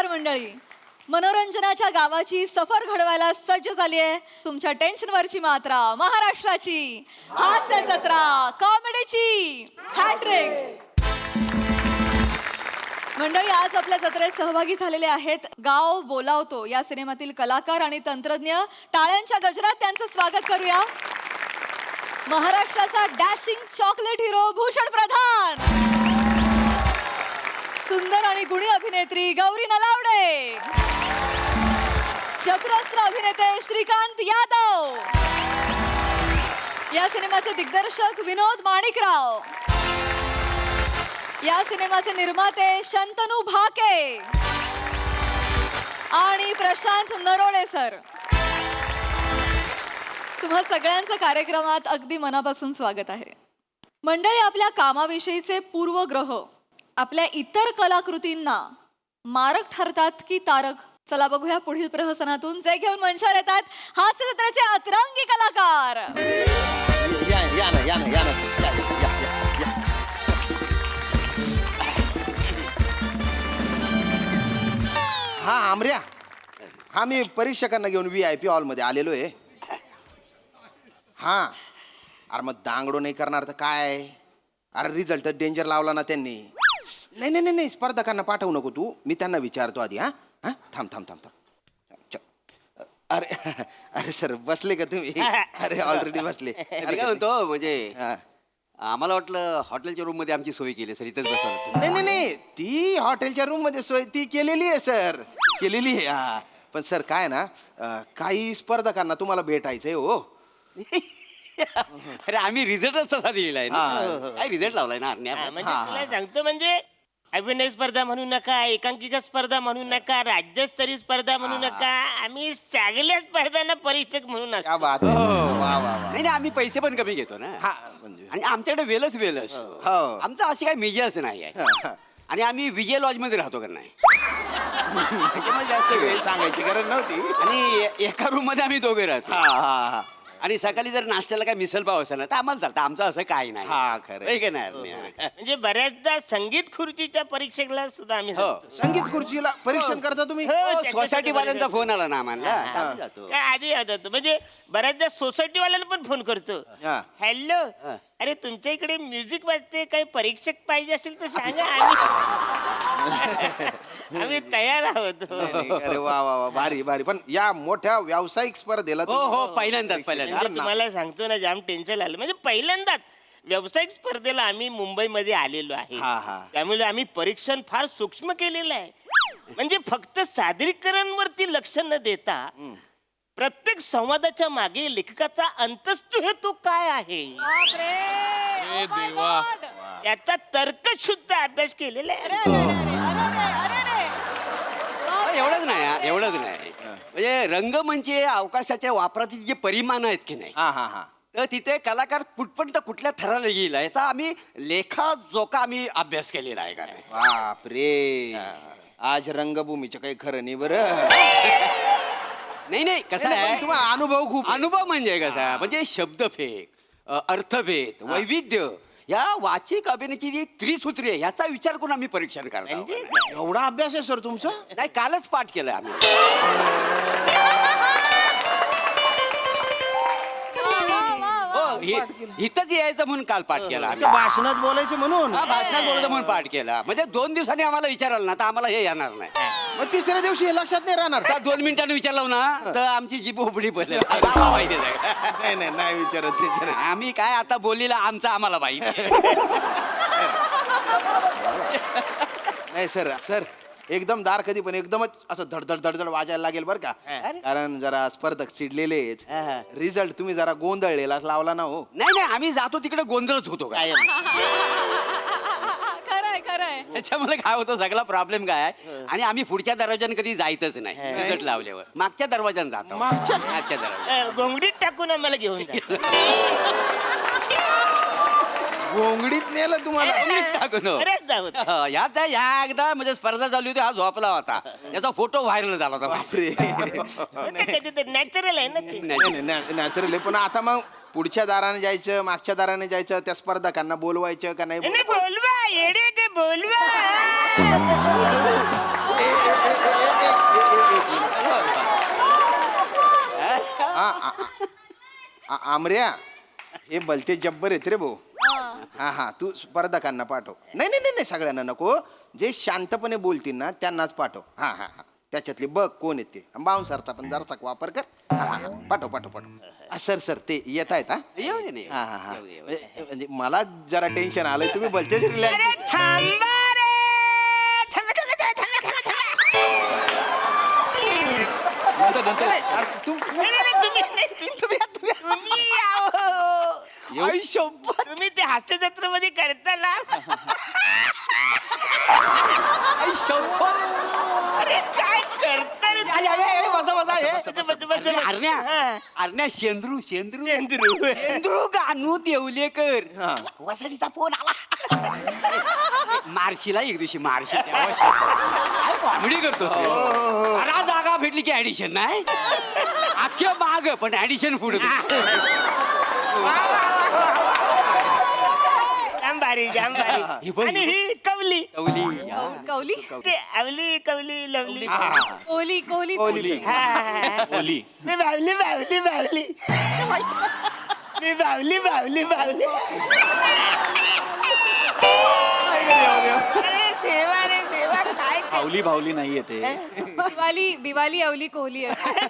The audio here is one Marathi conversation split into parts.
नमस्कार मंडळी. मनोरंजनाच्या गावाची सफर घडवायला सज्ज झाली आहे तुमच्या टेन्शनवरची मात्रा महाराष्ट्राची हास्य जत्रा कॉमेडीची हॅट्रिक. मंडळी आज आपल्या जत्रेत सहभागी झालेले आहेत गाव बोलावतो या सिनेमातील कलाकार आणि तंत्रज्ञ. टाळ्यांच्या गजरात त्यांचं स्वागत करूया. महाराष्ट्राचा डॅशिंग चॉकलेट हिरो भूषण प्रधान, सुंदर आणि गुणी अभिनेत्री गौरी नलावडे, चतुरस्त्र अभिनेते श्रीकांत यादव, या सिनेमाचे दिग्दर्शक विनोद माणिकराव, या सिनेमाचे निर्माते शंतनू भाके आणि प्रशांत नरोडे सर. तुम्हा सगळ्यांचं कार्यक्रमात अगदी मनापासून स्वागत आहे. मंडळी, आपल्या कामाविषयीचे पूर्वग्रह आपल्या इतर कलाकृतींना मारक ठरतात की तारक? चला बघूया पुढील प्रहसनातून जे घेऊन मंचावर येतात हास्य जत्रेचे अतरंगी कलाकार. हा आमऱ्या, हा मी परीक्षकांना घेऊन VIP हॉलमध्ये आलेलो आहे. हा अरे मग दांगडो नाही करणार तर काय? अरे रिझल्ट डेंजर लावला ना त्यांनी. नाही नाही नाही स्पर्धकांना पाठवू नको तू, मी त्यांना विचारतो आधी. हा हा थांब थांब थांब थांब. अरे अरे सर बसले का तुम्ही? अरे ऑलरेडी बसले. अरे काय म्हणतो म्हणजे आम्हाला वाटलं हॉटेलच्या रूम मध्ये आमची सोय केली सर, इथंच बसवलं. नाही नाही नाही ती हॉटेलच्या रूम मध्ये सोय ती केलेली आहे सर, केलेली आहे. हा पण सर काय ना, काही स्पर्धकांना तुम्हाला भेटायचंय हो. अरे आम्ही रिझल्टच तसा दिलेला आहे ना. काय रिझल्ट लावलाय ना म्हणजे आपण. तुला सांगतो म्हणजे अभिनय स्पर्धा म्हणू नका, एकांकिका स्पर्धा म्हणू नका, राज्यस्तरीय स्पर्धा म्हणू नका, आम्ही सगळ्या स्पर्धांना परीक्षक म्हणू क्या नका. बात आहे. वा वा वा. नाही नाही आम्ही पैसे पण कमी घेतो ना. हा म्हणजे आणि आमच्याकडे वेलच वेलच. हो. आमचं अशी काय मेजर्स नाही आहे. आणि आम्ही विजय लॉज मध्ये राहतो का नाही. त्याच्यामुळे जास्त हे वेळ. सांगायची गरज नव्हती. आणि एका रूम मध्ये आम्ही दोघे राहतो. हा हा हा आणि सकाळी जर नाश्त्याला काय मिसल पाव असेल ना तर आम्हाला चालतं. आमचं असं काही नाही. हा, खरं. होय का नाही? म्हणजे बऱ्याचदा संगीत खुर्चीच्या परीक्षेला सुद्धा आम्ही हो. जातो. संगीत खुर्चीला परीक्षण करता तुम्ही? हो, त्याच्यासाठी सोसायटी वाल्यांचा बऱ्याचदा- फोन आला ना आम्हाला. हा. आम्ही जातो. काय आधी येत होतो म्हणजे बऱ्याचदा सोसायटी वाल्याला पण फोन करतो. हा. हॅलो, हा. अरे तुमच्या इकडे म्युझिक वाजते, काही परीक्षक पाहिजे असेल तर सांगा. आम्ही तयार आहोत. नाही, नाही. अरे वा वा वा भारी भारी. पण या मोठ्या व्यावसायिक स्पर्धेला हो हो पहिल्यांदाच पहिल्यांदाच. म्हणजे तुम्हाला सांगतो ना, जाम टेन्शन आलं. म्हणजे पहिल्यांदाच व्यावसायिक स्पर्धेला आम्ही मुंबईमध्ये आलेलो आहे. हा, हा. त्यामुळे आम्ही परीक्षण फार सूक्ष्म केलेलं आहे. म्हणजे फक्त सादरीकरणावरती लक्ष न देता प्रत्येक संवादाच्या मागे लेखकाचा अंतस्थ हेतू काय आहे बापरे! Oh my God! याचा तर्कशुद्ध अभ्यास केलेला आहे. अरे, अरे, अरे, अरे, अरे, अरे, अरे. एवढंच नाही हा, एवढंच नाही. म्हणजे रंगमंचे अवकाशाच्या वापरातील जे परिमाण आहेत की नाही, हा हा हा तर तिथे कलाकार कुठपर्यंत कुठल्या थराला गेला याचा आम्ही लेखाजोखा आम्ही अभ्यास केलेला आहे का नाही. बाप रे. आज रंगभूमीचं काही खरं नाही बरं. नाही नाही कसं नाही, पण आहे, तुम्हाला अनुभव खूप आहे. अनुभव म्हणजे कसा म्हणजे शब्दफेक, अर्थभेद, वैविध्य या वाचिक अभिनयाची जी त्रिसूत्री आहे ह्याचा विचार करून आम्ही परीक्षण करतो. म्हणजे एवढा अभ्यास आहे सर तुमचा? नाही कालच पाठ केलं आम्ही. वा, वा, वा, वा. हो इथंच यायचं म्हणून काल पाठ केला आम्ही. त्या भाषणात बोलायचं म्हणून. हा भाषणात बोलतो म्हणून पाठ केला. म्हणजे 2 दिवसांनी आम्हाला विचाराल ना तर आम्हाला हे येणार नाही. मग तिसऱ्या दिवशी हे लक्षात नाही राहणार. आता 2 मिनिटांनी विचारलं ना तर आमची जीभ उघडी पडली. आम्हाला माहिती आहे सगळं. नाही नाही नाही विचारत. आम्ही काय आता बोलीला आमचं आम्हाला माहिती. नाही सर सर एकदम दार कधी पण एकदमच असं धडधड धडधड वाजायला लागेल बरं का. कारण जरा स्पर्धक चिडलेले आहेत. रिझल्ट तुम्ही जरा गोंधळलेला लावला ना हो. नाही नाही आम्ही जातो तिकडे गोंधळच होतो काय. खरंय खरंय. त्याच्यामुळे काय होतं सगळा प्रॉब्लेम काय आहे. आणि आम्ही पुढच्या दरवाजाने कधी जायचंच नाही रिझल्ट लावल्यावर. मागच्या दरवाजाने जातो. मागच्या? मागच्या दरवाजा. घोंगडीत टाकून आम्हाला घेऊन जा. गोंगडीत नेलं तुम्हाला? टाकून हो. बरेच जाऊत. यात ह्या एकदा म्हणजे स्पर्धा चालली होती, हा झोपला होता. याचा फोटो व्हायरल झाला होता. बापरे. कधीतरी नॅचरल आहे ना ते. नॅचरल आहे. पण आता मग पुढच्या दाराने जायचं, मागच्या दाराने जायचं, त्या स्पर्धकांना बोलवायचं का नाही? नाही, बोलवा येडे ते बोलवा. आमऱ्या हे भलते जब्बर आहेत रे भाऊ. हा हा तू स्पर्धकांना पाठव. नाही नाही नाही सगळ्यांना नको, जे शांतपणे बोलतील ना त्यांनाच पाठव. हा हा हा त्याच्यातले बघ कोण येते. बाउन्सरचा पण जरासा वापर कर. हा हा पाठव पाठव पाठव. सर सर ते येत आहेत हा. येऊ दे नाही. हा हा हा म्हणजे मला जरा टेन्शन आलंय. तुम्ही भलतेच रिलॅक्स. थांबा रे थांबा थांबा थांबा थांबा थांबा. नाही, नाही, नाही, तुम्ही यावं. आई शपथ. तुम्ही ते हास्य जत्रेमध्ये करता ना. आई शपथ. अरे काय करता रे अरण्या शेंद्रू शेंद्रू चंद्रू. शेंद्रू गानू देवलेकर हा. वसडीचा फोन आला. मार्शीला एक दिवशी मार्शी काय कॉमेडी करतो मला जागा भेटली की ऍडिशन नाही अख्ख्या माग पण ऍडिशन पुढे जांबारी जांबारी. हे बघ, आणि ही कवली कौली ते आवली कवली लवली. कोहली कोहली कोहली. ओली. मी बावली बावली बावली. मी बावली बावली बावली. अरे देवा रे देवा काय भावली भावली नाहीये ते. बिवाली बिवाली अवली कोहली आहे.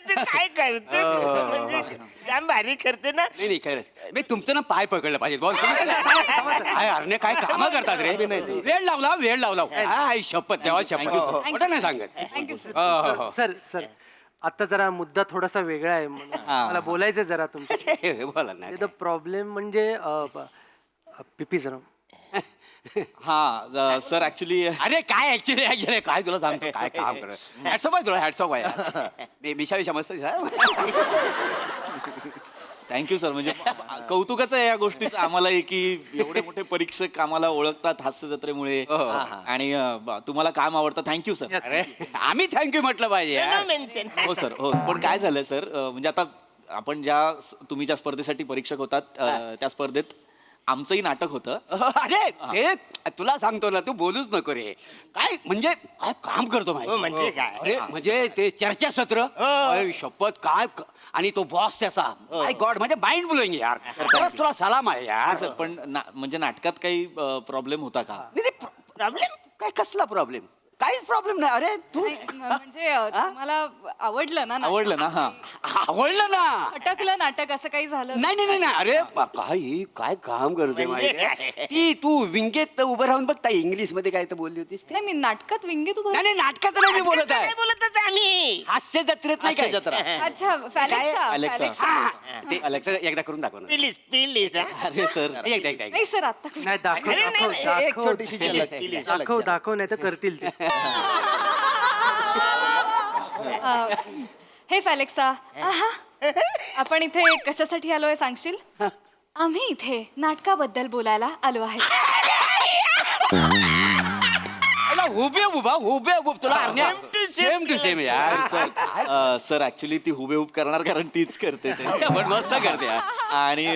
ते काय करते म्हणजे जाम भारी करते ना. नाही नाही खरंच मी तुमचं ना पाय पकडलं पाहिजे बोल काय अरण्या काय कामं करतात रे वेळ लावला आई शपथ देवा शपथ कुठं नाही सांगत थँक्यू सर. हो, हो, हो. सर सर आता जरा मुद्दा थोडासा वेगळा आहे. मला बोलायचं जरा तुमच्या. बोला ना द प्रॉब्लेम म्हणजे पिपी जरा हा सर ऍक्च्युली अरे काय ऍक्च्युली काय तुला सांगतो काय काम कर हॅट्सअप आहे तुला हॅट्सअप आहे मिशा विषा मस्त थँक्यू सर. म्हणजे कौतुकाच आहे या गोष्टीचं आम्हाला की एवढे मोठे परीक्षक आम्हाला ओळखतात हास्य जत्रेमुळे. आणि तुम्हाला काम आवडतं. Thank you sir. अरे आम्ही थँक्यू म्हटलं पाहिजे No mention. हो सर हो. पण काय झालंय सर म्हणजे आता आपण तुम्ही ज्या स्पर्धेसाठी परीक्षक होतात त्या स्पर्धेत आमचंही नाटक होतं. अरे ते तुला सांगतो ना तू बोलूच नको रे काय म्हणजे काय काम करतो हो, म्हणजे काय? अरे म्हणजे ते चर्चासत्र अय, शपथ काय आणि तो बॉस त्याचा माय गॉड म्हणजे माइंड ब्लोईंग यार खरंच तुला सलाम आहे यार सर पण म्हणजे नाटकात काही प्रॉब्लेम होता का? नाही प्रॉब्लेम काय कसला प्रॉब्लेम काहीच प्रॉब्लेम नाही अरे तू नाही, म्हणजे तुम्हाला आवडलं ना नाटक? आवडलं ना? हा. आवडलं ना खटकलं नाटक असं काही झालं? नाही नाही नाही अरे काय काम करते म्हणजे माहिती ती तू विंगेत उभं राहून बघ ताई इंग्लिश मध्ये काय तर बोलली होतीस ते नाही मी नाटकात विंगीत उभं नाही नाही नाटकात नाही मी बोलत आहे काय बोलतच आम्ही. हास्य जत्रेत नाही हास्य काय जत्रा. अच्छा फॅलेक्सा Alexa. फॅलेक्सा. हा, ते अलेक्सा एकदा करून दाखव ना प्लीज प्लीज. अरे सर एकदा नाही सर आता नाही दाखव नाही, दाखव नाही, एक दाखव छोटीशी झलक. दाखव दाखव नाही तर करतील ते. हे फॅलेक्सा आहा आपण इथे कशासाठी आलोय सांगशील? आम्ही इथे नाटकाबद्दल बोलायला आलो आहे. उभे उभ तुला सेम टू सेम यार सर ऍक्च्युली ती हुबेहूब करणार कारण तीच करते ते. पण मस्त करते यार. आणि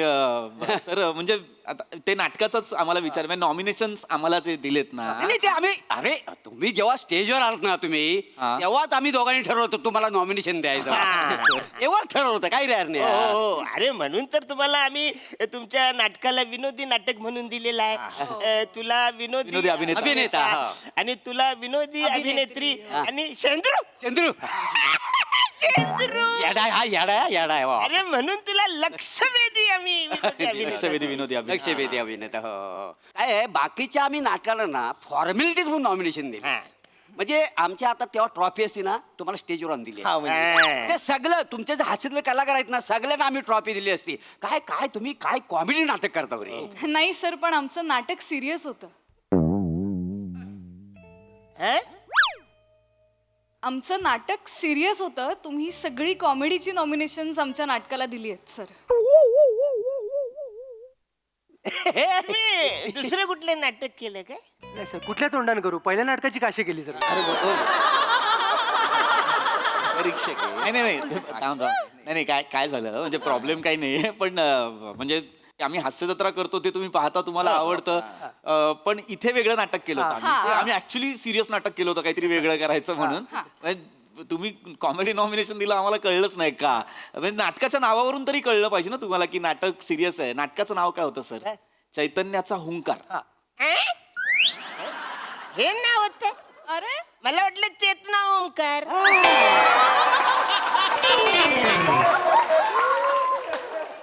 सर म्हणजे आता ते नाटकाचंच आम्हाला विचार म्हणजे नॉमिनेशन्स आम्हाला जे दिलेत ना नाही ते आम्ही अरे तुम्ही जेव्हा स्टेजवर आलात ना तुम्ही हा. तेव्हाच आम्ही दोघांनी ठरवतो तुम्हाला नॉमिनेशन द्यायचं तेव्हाच ठरवलं होतं काय रे यार नाही हो हो. अरे म्हणून तर तुम्हाला आम्ही तुमच्या नाटकाला विनोदी नाटक म्हणून दिलेलं आहे. तुला विनोदी अभिनेता. अभिनेता, हा. आणि तुला विनोदी अभिनेत्री आणि चंद्रू चंद्रू चंद्रू. येडा आहे वा अरे म्हणून तुला लक्षवेधी आम्ही विनोदी अभिनेता. लक्षवेधी विनोदी अभिनेता. लक्षवेधी अभिनेता हो हो. काय आहे, बाकीच्या आम्ही नाटकाला ना फॉर्मॅलिटीज म्हणून नॉमिनेशन दिले हा. म्हणजे आमच्या आता तेव्हा ट्रॉफी असते ना तुम्हाला स्टेजवर आणून दिली हा म्हणजे ते सगळं तुमचे जे हास्यातले कलाकार आहेत ना सगळ्यांना आम्ही ट्रॉफी दिली असती काय काय तुम्ही काय कॉमेडी नाटक करता रे नाही सर पण आमचं नाटक सिरियस होतं. हा? आमचं नाटक सिरियस होतं. तुम्ही सगळी कॉमेडीची नॉमिनेशन्स आमच्या नाटकाला दिली आहेत सर. तुम्ही दुसरं कुठलं नाटक केलं काय? नाही सर कुठल्या तोंडाने करू पहिल्या नाटकाची काशी केली सर. परीक्षक आहे. नाही नाही नाही थांब. नाही काय काय झालं म्हणजे प्रॉब्लेम काही नाही पण म्हणजे आम्ही हास्य जत्रा करतो ते तुम्ही पाहता, तुम्हाला आवडतं. पण इथे वेगळं नाटक केलं होतं आम्ही. ते आम्ही ऍक्च्युली सिरियस नाटक केलं होतं, काहीतरी वेगळं करायचं म्हणून. म्हणजे तुम्ही कॉमेडी नॉमिनेशन दिलं, आम्हाला कळलंच नाही का? म्हणजे नाटकाच्या नावावरून तरी कळलं पाहिजे ना तुम्हाला की नाटक सिरियस आहे. नाटकाचं नाव काय होतं सर? चैतन्याचा हुंकार. हे नाव होत. अरे मला वाटलं चेतना ओंकार.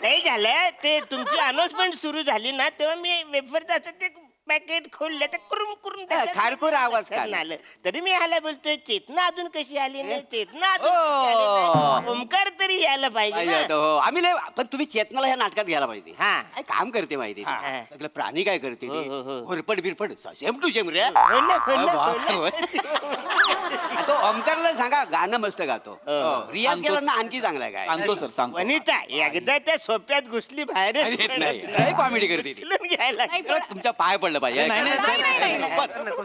नाही झालं ते तुमची अनाउन्समेंट सुरू झाली ना तेव्हा मी वेफरचं असं ते पॅकेट खोललं तर कुरुम कुरुम त्याच्यात खारखुर आवाज वाजत आलं. तरी मी ह्याला बोलतोय चेतना अजून कशी आली नाही, चेतना अजून ओ. कशी आली नाही. ओंकार तरी यायला पाहिजे ना. हो आम्ही लय पण तुम्ही चेतनाला ह्या नाटकात घ्यायला पाहिजे. हा. काय काम करते माहिती हा. आपलं प्राणी काय करते हो, हो, हो. होरपड बिरपड सेम टू सेम रे. हो ना, हो ना, हो ना. तो ओमकारला सांगा गाणं मस्त गातो. रियाज सांगतो. केला ना आणखी चांगला काय. सांगतो सर, सांगतो. वनिता एकदा त्या सोप्यात घुसली बाहेर येत नाही कॉमेडी करते ती. घ्यायला नाही, खरं तुमच्या पाय पडलं पाहिजे. नाही, नाही, नाही, नाही, नाही,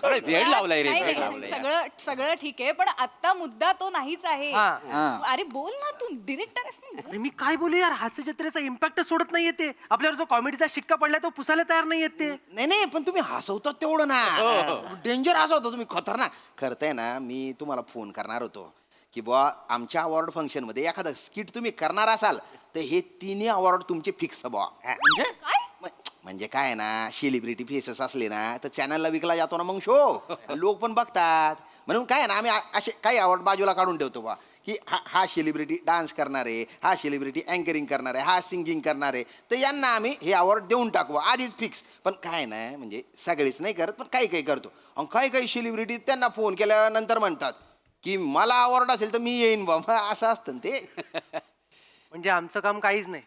अरे, वेड लावलाय रे नाही, वेड नाही, लावलाय. सगळं सगळं ठीक आहे पण आता मुद्दा तो नाहीच आहे. हा. अरे बोल ना तू डिरेक्टर आहेस ना. अरे मी काय बोलू यार, हास्य जत्रेचा इम्पॅक्ट सोडत नाहीये ते. आपल्यावर जो कॉमेडीचा शिक्का पडलाय तो पुसायला तयार नाहीयेत ते. नाही नाही, पण तुम्ही हसवता तेवढं ना. डेंजर हसवता तुम्ही, खतरनाक. खरंय ना, मी तुम्हाला फोन करणार होतो की बुवा आमच्या अवॉर्ड फंक्शन मध्ये एखादं स्किट तुम्ही करणार असाल तर हे तिन्ही अवॉर्ड तुमचे फिक्स बुवा. म्हणजे म्हणजे काय आहे ना, सेलिब्रिटी फेसेस असले ना तर चॅनलला विकला जातो ना मग शो. लोक पण बघतात म्हणून काय आहे ना, आम्ही असे काही अवॉर्ड बाजूला काढून ठेवतो बा की हा सेलिब्रिटी डान्स करणार आहे, हा सेलिब्रिटी अँकरिंग करणार आहे, हा सिंगिंग करणार आहे, तर यांना आम्ही हे अवॉर्ड देऊन टाकू आधीच फिक्स. पण काय ना, म्हणजे सगळेच नाही करत, पण काही काही करतो. आणि काही काही सेलिब्रिटी त्यांना फोन केल्यानंतर म्हणतात की मला अवॉर्ड असेल तर मी येईन बाबा, असं असतं ना ते. म्हणजे आमचं काम काहीच नाही.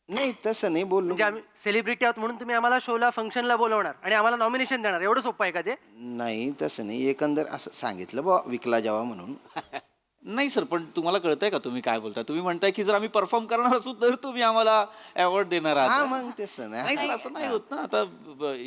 नाही तसं नाही बोललो. म्हणजे आम्ही सेलिब्रिटी आहोत म्हणून तुम्ही आम्हाला शोला फंक्शनला बोलवणार आणि आम्हाला नॉमिनेशन देणार, एवढं सोपं आहे का ते? नाही तसं नाही, एकंदर असं सांगितलं बा विकला जावा म्हणून. नाही सर, पण तुम्हाला कळतंय का तुम्ही काय बोलताय? तुम्ही म्हणताय की जर आम्ही परफॉर्म करणार असू तर तुम्ही आम्हाला अवॉर्ड देणार हा आहात. मग तसं नाही नाही. सर, असं नाही होत ना. आता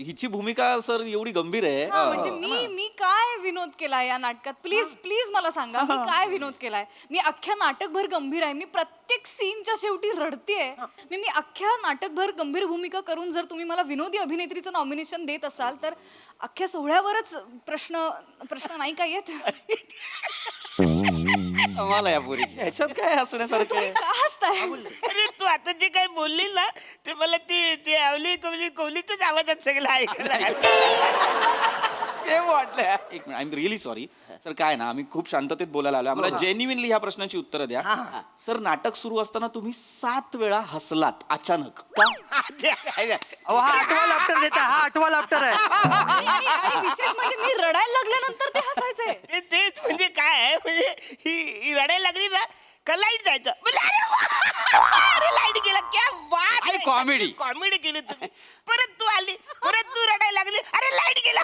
हिची भूमिका सर एवढी गंभीर आहे. हा, म्हणजे मी काय विनोद केलाय या नाटकात? प्लीज प्लीज मला सांगा मी काय विनोद केलाय. मी अख्ख्या नाटकभर गंभीर आहे. मी प्रत्येक सीनच्या शेवटी रडतेय. मी अख्ख्या नाटकभर गंभीर भूमिका करून जर तुम्ही मला विनोदी अभिनेत्रीचं नॉमिनेशन देत असाल तर अख्ख्या सोहळ्यावरच प्रश्न नाही का येत? आम्हाला या पोरी ह्याच्यात काय हसण्यासारखं तुम्ही आहे? का हसताय? अरे तू आता जे काही बोलली ना ते मला ते आवली कवली कोवलीच्याच आवाजात सगळं ऐकायला आलं. ते वाटलं. एक minute, I am really sorry sir. काय ना, आम्ही खूप शांततेत बोलायला आलो. आम्हाला जेन्युइनली ह्या प्रश्नाची उत्तरं द्या. सर, नाटक सुरू असताना तुम्ही 7 वेळा हसलात अचानक का? अहो हा आठवा लाफ्टर देता, हा आठवा लाफ्टर आहे. आणि विशेष म्हणजे मी रडायला लागल्यानंतर ते हसायचंय. तेच म्हणजे काय आहे, म्हणजे ही रडायला लागली ना का लाईट जायचं. म्हणजे अरे लाईट गेला, क्या बात अरे, comedy. कॉमेडी केली तुम्ही. परत तू आली, परत तू रडायला लागली, अरे लाईट गेला.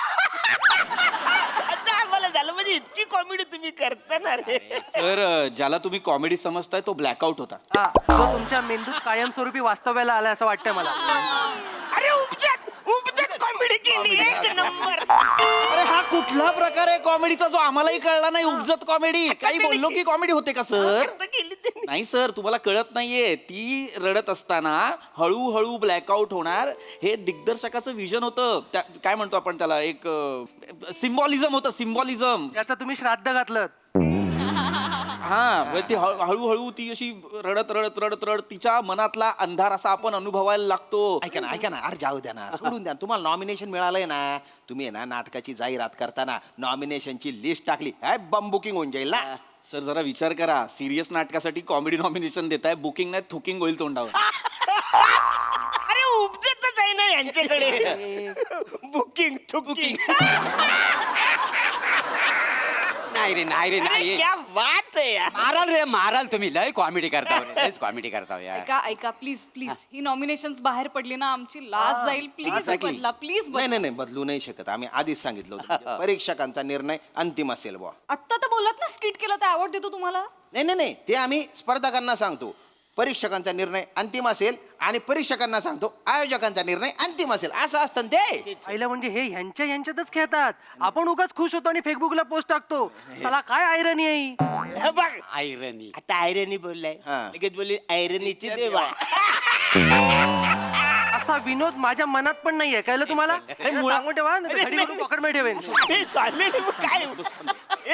आता आम्हाला झालं म्हणजे इतकी कॉमेडी तुम्ही करता ना रे. सर, ज्याला तुम्ही कॉमेडी समजताय तो ब्लॅकआउट होता. हा, जो तुमच्या मेंदूत कायमस्वरूपी वास्तव्याला आलाय असं वाटतंय मला. अरे उपजत कॉमेडी केली एक नंबर. अरे हा कुठला प्रकार आहे कॉमेडीचा जो आम्हालाही कळला नाही? उपजत कॉमेडी. काही बोललो की कॉमेडी होते का सर? आता केली त्यांनी. नाही सर, तुम्हाला कळत नाहीये. ती रडत असताना हळूहळू ब्लॅकआउट होणार हे दिग्दर्शकाचं विजन होतं. काय म्हणतो आपण त्याला, एक सिम्बॉलिझम होतं, सिम्बॉलिझम. त्याचं तुम्ही श्राद्ध घातलं. हा, ती हळूहळू ती अशी रडत रडत रडत रडत तिच्या मनातला अंधार असा आपण अनुभवायला लागतो. ऐका ना, अरे जाऊ द्या ना, सोडून द्या. तुम्हाला नॉमिनेशन मिळालंय ना, तुम्ही आहे ना नाटकाची जाहिरात करताना नॉमिनेशनची लिस्ट टाकली, बम बुकिंग होऊन जाईल ना. सर, जरा विचार करा. सिरियस नाटकासाठी कॉमेडी नॉमिनेशन देताय, बुकिंग नाही थुकिंग होईल तोंडावर. अरे उपजतच आहे ना यांच्याकडे. बुकिंग ठुकिंग. नाही रे नाही. क्या बात आहे यार. माराल रे माराल, तुम्ही लय कॉमेडी करता, लयच कॉमेडी करता यार. ऐका प्लीज प्लीज ही नॉमिनेशन बाहेर पडली ना आमची लाज जाईल. Please exactly. बदला प्लीज. नाही बदलू नाही शकत. आम्ही आधीच सांगितलं होतं म्हणजे परीक्षकांचा निर्णय अंतिम असेल बुवा. आत्ता तर बोलत ना स्किट केलं तर अवॉर्ड देतो तुम्हाला. नाही, ते आम्ही स्पर्धकांना सांगतो परीक्षकांचा निर्णय अंतिम असेल आणि परीक्षकांना सांगतो आयोजकांचा निर्णय अंतिम असेल, असं असतं ना ते. आईला म्हणजे हे ह्यांच्यातच खेळतात. आपण उगाच खुश होतो आणि फेसबुकला पोस्ट टाकतो. चला काय आयरनी आहे. हे बघ आयरनी. आता आयरनी बोललाय, हा. लगेच बोलली आयरनीची देवा. असा विनोद माझ्या मनात पण नाहीये, कळलं तुम्हाला? यांना सांगून ठेवा, नाही तर घडी करून पकडमध्ये ठेवेन. हे चाललेलं मग काय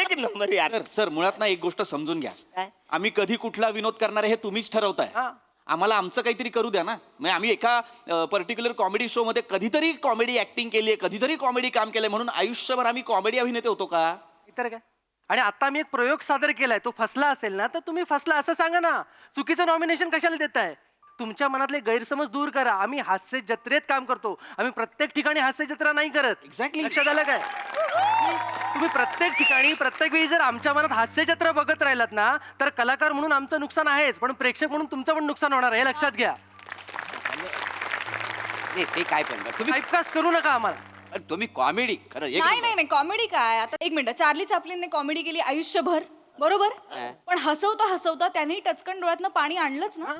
एक नंबर यार. सर मुळात ना एक गोष्ट समजून घ्या. काय? आम्ही कधी कुठला विनोद करणार आहे हे तुम्हीच ठरवताय. हा. आम्हाला आमचं काहीतरी करू द्या ना. म्हणजे आम्ही एका पर्टिक्युलर कॉमेडी शो मध्ये कधीतरी कॉमेडी ऍक्टिंग केली आहे, कधीतरी कॉमेडी काम केलंय, म्हणून आयुष्यभर आम्ही कॉमेडी अभिनेते होतो का? इतर काय? आणि आता मी एक प्रयोग सादर केलाय, तो फसला असेल ना तर तुम्ही फसला असं सांगा ना. चुकीचं नॉमिनेशन कशाला देताय? तुमच्या मनातले गैरसमज दूर करा. आम्ही हास्य जत्रेत काम करतो, आम्ही प्रत्येक ठिकाणी हास्य जत्रा नाही करत. Exactly. लक्षात आलं काय? तुम्ही प्रत्येक ठिकाणी प्रत्येक वेळी जर आमच्या मनात हास्य जत्रा बघत राहिलात ना तर कलाकार म्हणून आमचं नुकसान आहेच, पण प्रेक्षक म्हणून तुमचं पण नुकसान होणार आहे, हे लक्षात घ्या. नाही, ते काय पण बरं. तुम्ही टाईपकास्ट करू नका आम्हाला. तुम्ही कॉमेडी खरं एक नाही नाही नाही कॉमेडी काय आता एक मिनिट, चार्ली चॅप्लिनने कॉमेडी केली आयुष्यभर, बरोबर, पण हसवता हसवता त्यांनी टचकन डोळ्यातनं पाणी आणलंच ना.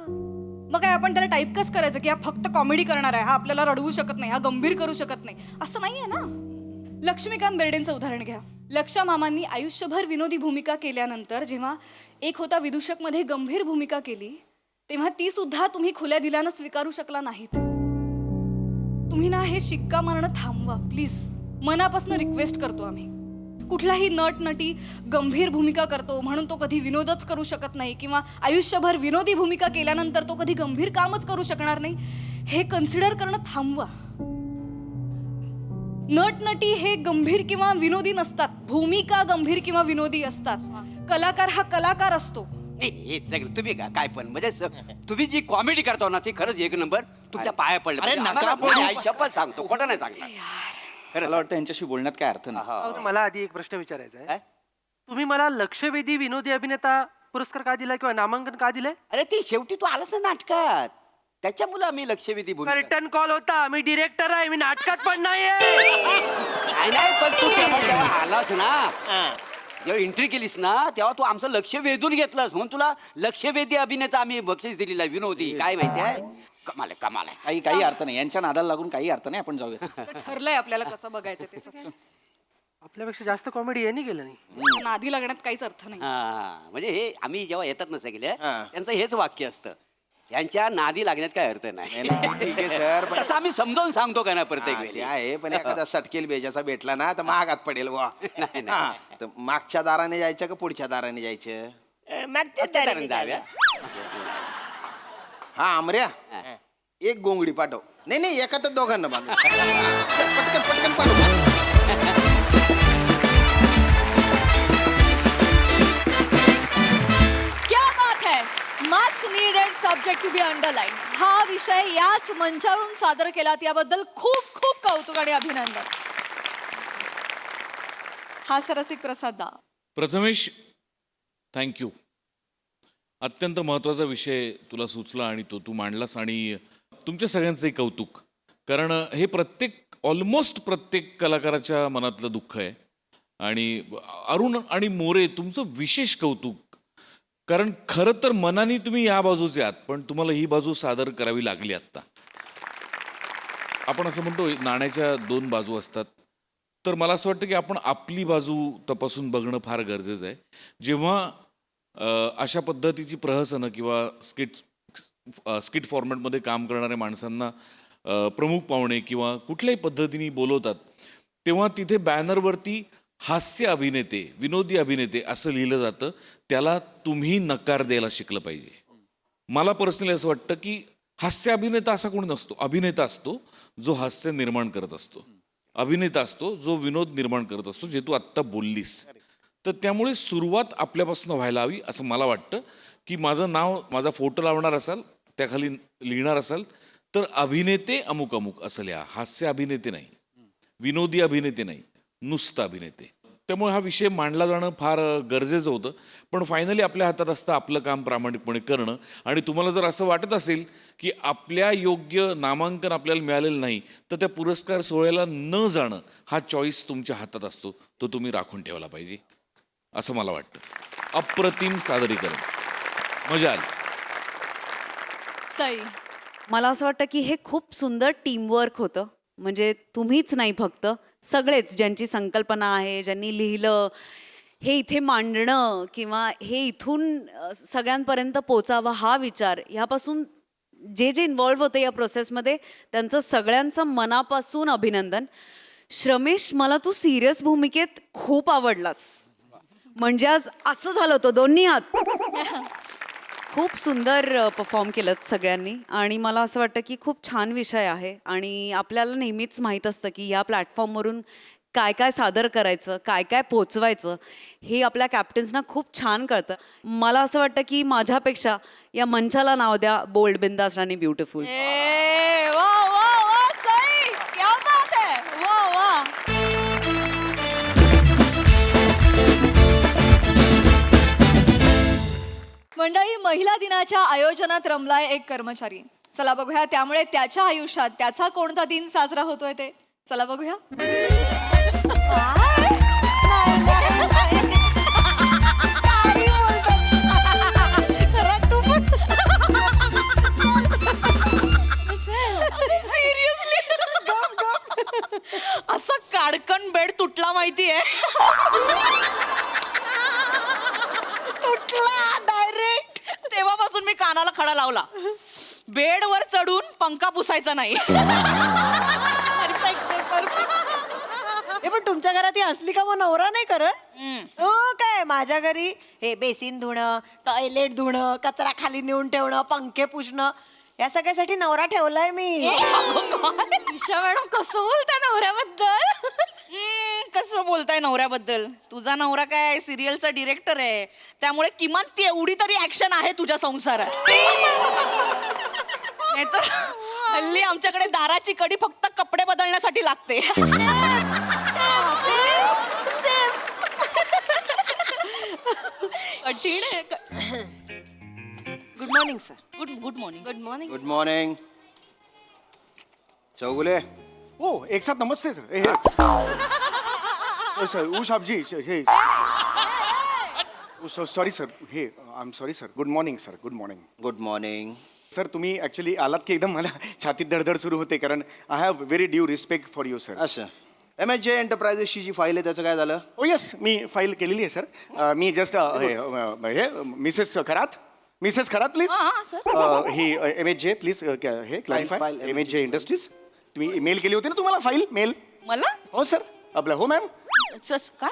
मग काय आपण त्याला टाईपकास्ट करायचं की हा फक्त कॉमेडी करणार आहे, हा आपल्याला रडवू शकत नाही, हा गंभीर करू शकत नाही, असं नाहीये ना. लक्ष्मीकांत बेर्डेंचं उदाहरण घ्या. लक्षा मामांनी आयुष्यभर विनोदी भूमिका केल्यानंतर जेव्हा एक होता विदूषक मध्ये गंभीर भूमिका केली तेव्हा ती सुद्धा तुम्ही खुल्या दिलानं स्वीकारू शकला नाहीत. तुम्ही ना हे शिक्का मारणं थांबवा प्लीज, मनापासून रिक्वेस्ट करतो आम्ही. कुठलाही नट नटी गंभीर भूमिका करतो म्हणून तो कधी विनोदच करू शकत नाही, किंवा आयुष्यभर विनोदी भूमिका केल्यानंतर तो कधी गंभीर कामच करू शकणार नाही, हे कन्सिडर करणं थांबवा. नट नटी हे गंभीर किंवा विनोदी नसतात, भूमिका गंभीर किंवा विनोदी असतात. कलाकार हा कलाकार असतो. हे सगळं तुम्ही काय पण म्हणजे तुम्ही जी कॉमेडी करता ना ती खरंच एक नंबर. तुमच्या पाया पडलं अरे, म्हणजे नका आम्हाला- पडू. नाही, शपथ सांगतो, खोटं नाही सांगणार. मला वाटतं यांच्याशी बोलण्यात काय अर्थ नाही. अहो, तर मला आधी एक प्रश्न विचारायचा आहे. काय? तुम्ही मला लक्षवेधी विनोदी अभिनेता पुरस्कार का दिला किंवा नामांकन का दिलंय? अरे ते शेवटी तू आलास ना नाटकात, त्याच्यामुळे आम्ही लक्षवेधी भूमिका रिटर्न कॉल होता, मी डिरेक्टर आहे, मी नाटकात पण नाहीये. नाही नाही, पण तू जेव्हा आलास ना, जेव्हा एंट्री केलीस ना तेव्हा तू आमचं लक्ष वेधून घेतलंस, म्हणून तुला लक्षवेधी अभिनेता आम्ही बक्षीस दिलेला आहे, विनोदी. काय माहिती आहे, कमाल आहे कमाल आहे. काही अर्थ नाही यांच्या नादाला लागून, काही अर्थ नाही. आपण जाऊया. असं ठरलंय आपल्याला कसं बघायचं त्याचं. आपल्यापेक्षा जास्त कॉमेडी यांनी केलं नाही. नादी लागण्यात काहीच अर्थ नाही. हा, म्हणजे हे आम्ही जेव्हा येतात ना सगळे हा. त्यांचं हेच वाक्य असतं, यांच्या नादी लागण्यात काय अर्थ नाही, नाही. नाही, ठीक आहे सर, पण तसं आम्ही समजावून सांगतो का ना प्रत्येक हा, वेळी. ते आहे, पण एखादा सटकेल बेजाचा भेटला ना तर महागात पडेल बुवा. हा, तर मागच्या दाराने जायचं का पुढच्या दाराने जायचं? मागच्या त्या दाराने जाव्या. हा आमऱ्या, एक गोंगडी पाठव. नाही नाही, एका तर दोघांना बांधू. पटकन पटकन पाठव. क्या बात है, much needed subject to be underline. हा विषय याच मंचावरून सादर केला याबद्दल खूप खूप कौतुक आणि अभिनंदन. हास्यरसिक प्रसाद दा. प्रथमेश, थँक्यू. अत्यंत महत्त्वाचा विषय तुला सुचला आणि तो तू मांडलास, आणि तुमच्या सगळ्यांचंही कौतुक. कारण हे ऑलमोस्ट प्रत्येक कलाकाराच्या मनातलं दुःख आहे. आणि अरुण आणि मोरे, तुमचं विशेष कौतुक. कारण खरं तर मनाने तुम्ही या बाजूचे आहात, पण तुम्हाला ही बाजू सादर करावी लागली आत्ता. आपण असं म्हणतो नाण्याच्या दोन बाजू असतात, तर मला असं वाटतं की आपण आपली बाजू तपासून बघणं फार गरजेचं आहे. जेव्हा अशा पद्धतीची प्रहसनं किंवा स्किट फॉर्मॅटमध्ये काम करणाऱ्या माणसांना प्रमुख पाहुणे किंवा कुठल्याही पद्धतीने बोलवतात, तेव्हा तिथे बॅनरवरती हास्य अभिनेते, विनोदी अभिनेते असं लिहिलं जातं. त्याला तुम्ही नकार द्यायला शिकलं पाहिजे. मला पर्सनली असं वाटतं की हास्य अभिनेता असा कोणी नसतो. अभिनेता असतो जो हास्य निर्माण करत असतो, अभिनेता असतो जो विनोद निर्माण करत असतो, जे तू आत्ता बोललीस. तर त्यामुळे सुरुवात आपल्यापासून व्हायला हवी असं मला वाटतं. की माझं नाव, माझा फोटो लावणार असाल, त्याखाली लिहिणार असाल तर अभिनेते अमुक अमुक असं लिहा. हास्य अभिनेते नाही, विनोदी अभिनेते नाही, नुसतं अभिनेते. त्यामुळे हा विषय मांडला जाणं फार गरजेचं होतं. पण फायनली आपल्या हातात असतं आपलं काम प्रामाणिकपणे करणं. आणि तुम्हाला जर असं वाटत असेल की आपल्या योग्य नामांकन आपल्याला मिळालेलं नाही, तर त्या पुरस्कार सोहळ्याला न जाणं हा चॉईस तुमच्या हातात असतो, तो तुम्ही राखून ठेवला पाहिजे असं मला वाटतं. अप्रतिम सादरीकरण, मजा आली. सई. मला असं वाटतं की हे खूप सुंदर टीमवर्क होतं. म्हणजे तुम्हीच नाही, फक्त सगळेच, ज्यांची संकल्पना आहे, ज्यांनी लिहिलं, हे इथे मांडणं किंवा हे इथून सगळ्यांपर्यंत पोचावं हा विचार, ह्यापासून जे जे इन्व्हॉल्व्ह होते या प्रोसेसमध्ये त्यांचं सगळ्यांचं मनापासून अभिनंदन. श्रमेश, मला तू सिरियस भूमिकेत खूप आवडलास. म्हणजे आज असं झालं होतं दोन्ही हात. खूप सुंदर परफॉर्म केलं सगळ्यांनी आणि मला असं वाटतं की खूप छान विषय आहे आणि आपल्याला नेहमीच माहीत असतं की ह्या प्लॅटफॉर्मवरून काय काय सादर करायचं, काय काय पोचवायचं हे आपल्या कॅप्टन्सना खूप छान कळतं. मला असं वाटतं की माझ्यापेक्षा या मंचाला नाव द्या बोल्ड, बिंदास आणि ब्युटिफुल. ए, वा वा वा, सई, क्या बात है, वा वा. मंडळी, महिला दिनाच्या आयोजनात रमलाय एक कर्मचारी. चला बघूया त्यामुळे त्याच्या आयुष्यात त्याचा कोणता दिन साजरा होतोय ते. चला बघूया. असं काडकन बेड तुटला माहितीये. तुटला डायरेक्ट. तेव्हापासून मी कानाला खडा लावला, बेडवर चढून पंखा पुसायचा नाही. हे पण तुमच्या घरात ही असली का मग नवरा नाही करत? हो काय, माझ्या घरी हे बेसिन धुणं, टॉयलेट धुणं, कचरा खाली नेऊन ठेवणं, पंखे पुसणं, या सगळ्यासाठी नवरा ठेवलाय मी. ईशा मॅडम कसं बोलताय नवऱ्याबद्दल? कसं बोलताय नवऱ्याबद्दल? तुझा नवरा काय सिरियलचा डिरेक्टर आहे, त्यामुळे किमान तेवढी तरी ऍक्शन आहे तुझ्या संसारात. नाहीतर हल्ली आमच्याकडे दाराची कडी फक्त कपडे बदलण्यासाठी लागते. कठीण आहे. Good morning sir. Good morning. Good morning. Good morning. Chougule, ओ एक साथ नमस्ते सर. सर ऊसाब जी हे सॉरी सर, हे I am sorry sir. Good morning sir. Good morning. Good morning. Sir तुम्ही ॲक्च्युली आलात की एकदम मला छातीत धडधड सुरू होते, कारण I have very due respect for you sir. असं MSJ एंटरप्राइजेसची जी फाईल आहे त्याचं काय झालं? ओ येस, मी फाईल केलेली आहे सर. मी जस्ट हे Mrs Kharat please. He MSJ please हे क्लॅरिफाय. file, MSJ industries. तुम्ही मेल केली होती ना तुम्हाला फाईल मेल? मला हो सर. आपलं हो मॅम. काय?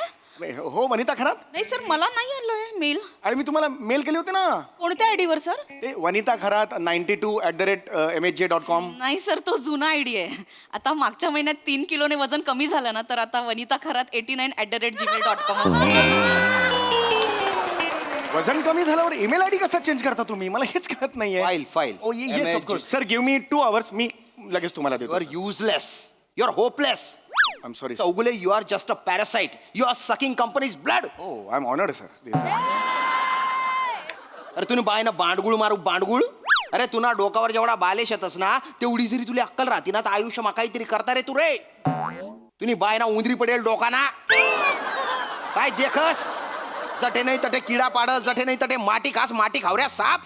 हो वनिता खरात. नाही सर, मला नाही आलोय मेल. आणि मी तुम्हाला मेल केले होते ना, कोणत्या आयडीवर सर? ते वनिता खरात 92@MSJ.com. नाही सर, तो जुना आयडी आहे. आता मागच्या महिन्यात 3 किलोने वजन कमी झालं ना, तर आता वनिता खरात 89@gmail.com. वजन कमी झाल्यावर ईमेल आयडी कसा चेंज करता तुम्ही? मला हेच कळत नाहीये. File. Oh yes of course sir. Give me 2 hours. मी लगेच तुम्हाला यू देतो. Are useless. You are hopeless. I am sorry. Chougule, you are just a parasite. You are sucking company's blood. Oh I am honoured sir. अरे तुम्ही बायना बांडगुळ मारू बांडगुळ. अरे तुला डोकावर जेवढा बालेश येतस ना, तेवढी जरी तुला अक्कल राहती ना, तर आयुष्य काहीतरी करता रे तू रे. तुम्ही बायना उंदरी पडेल डोकाना. काय देखस? जटे नाही तटे किडा पाडस, जटे नाही तटे माटी खास, माटी खावऱ्या साप.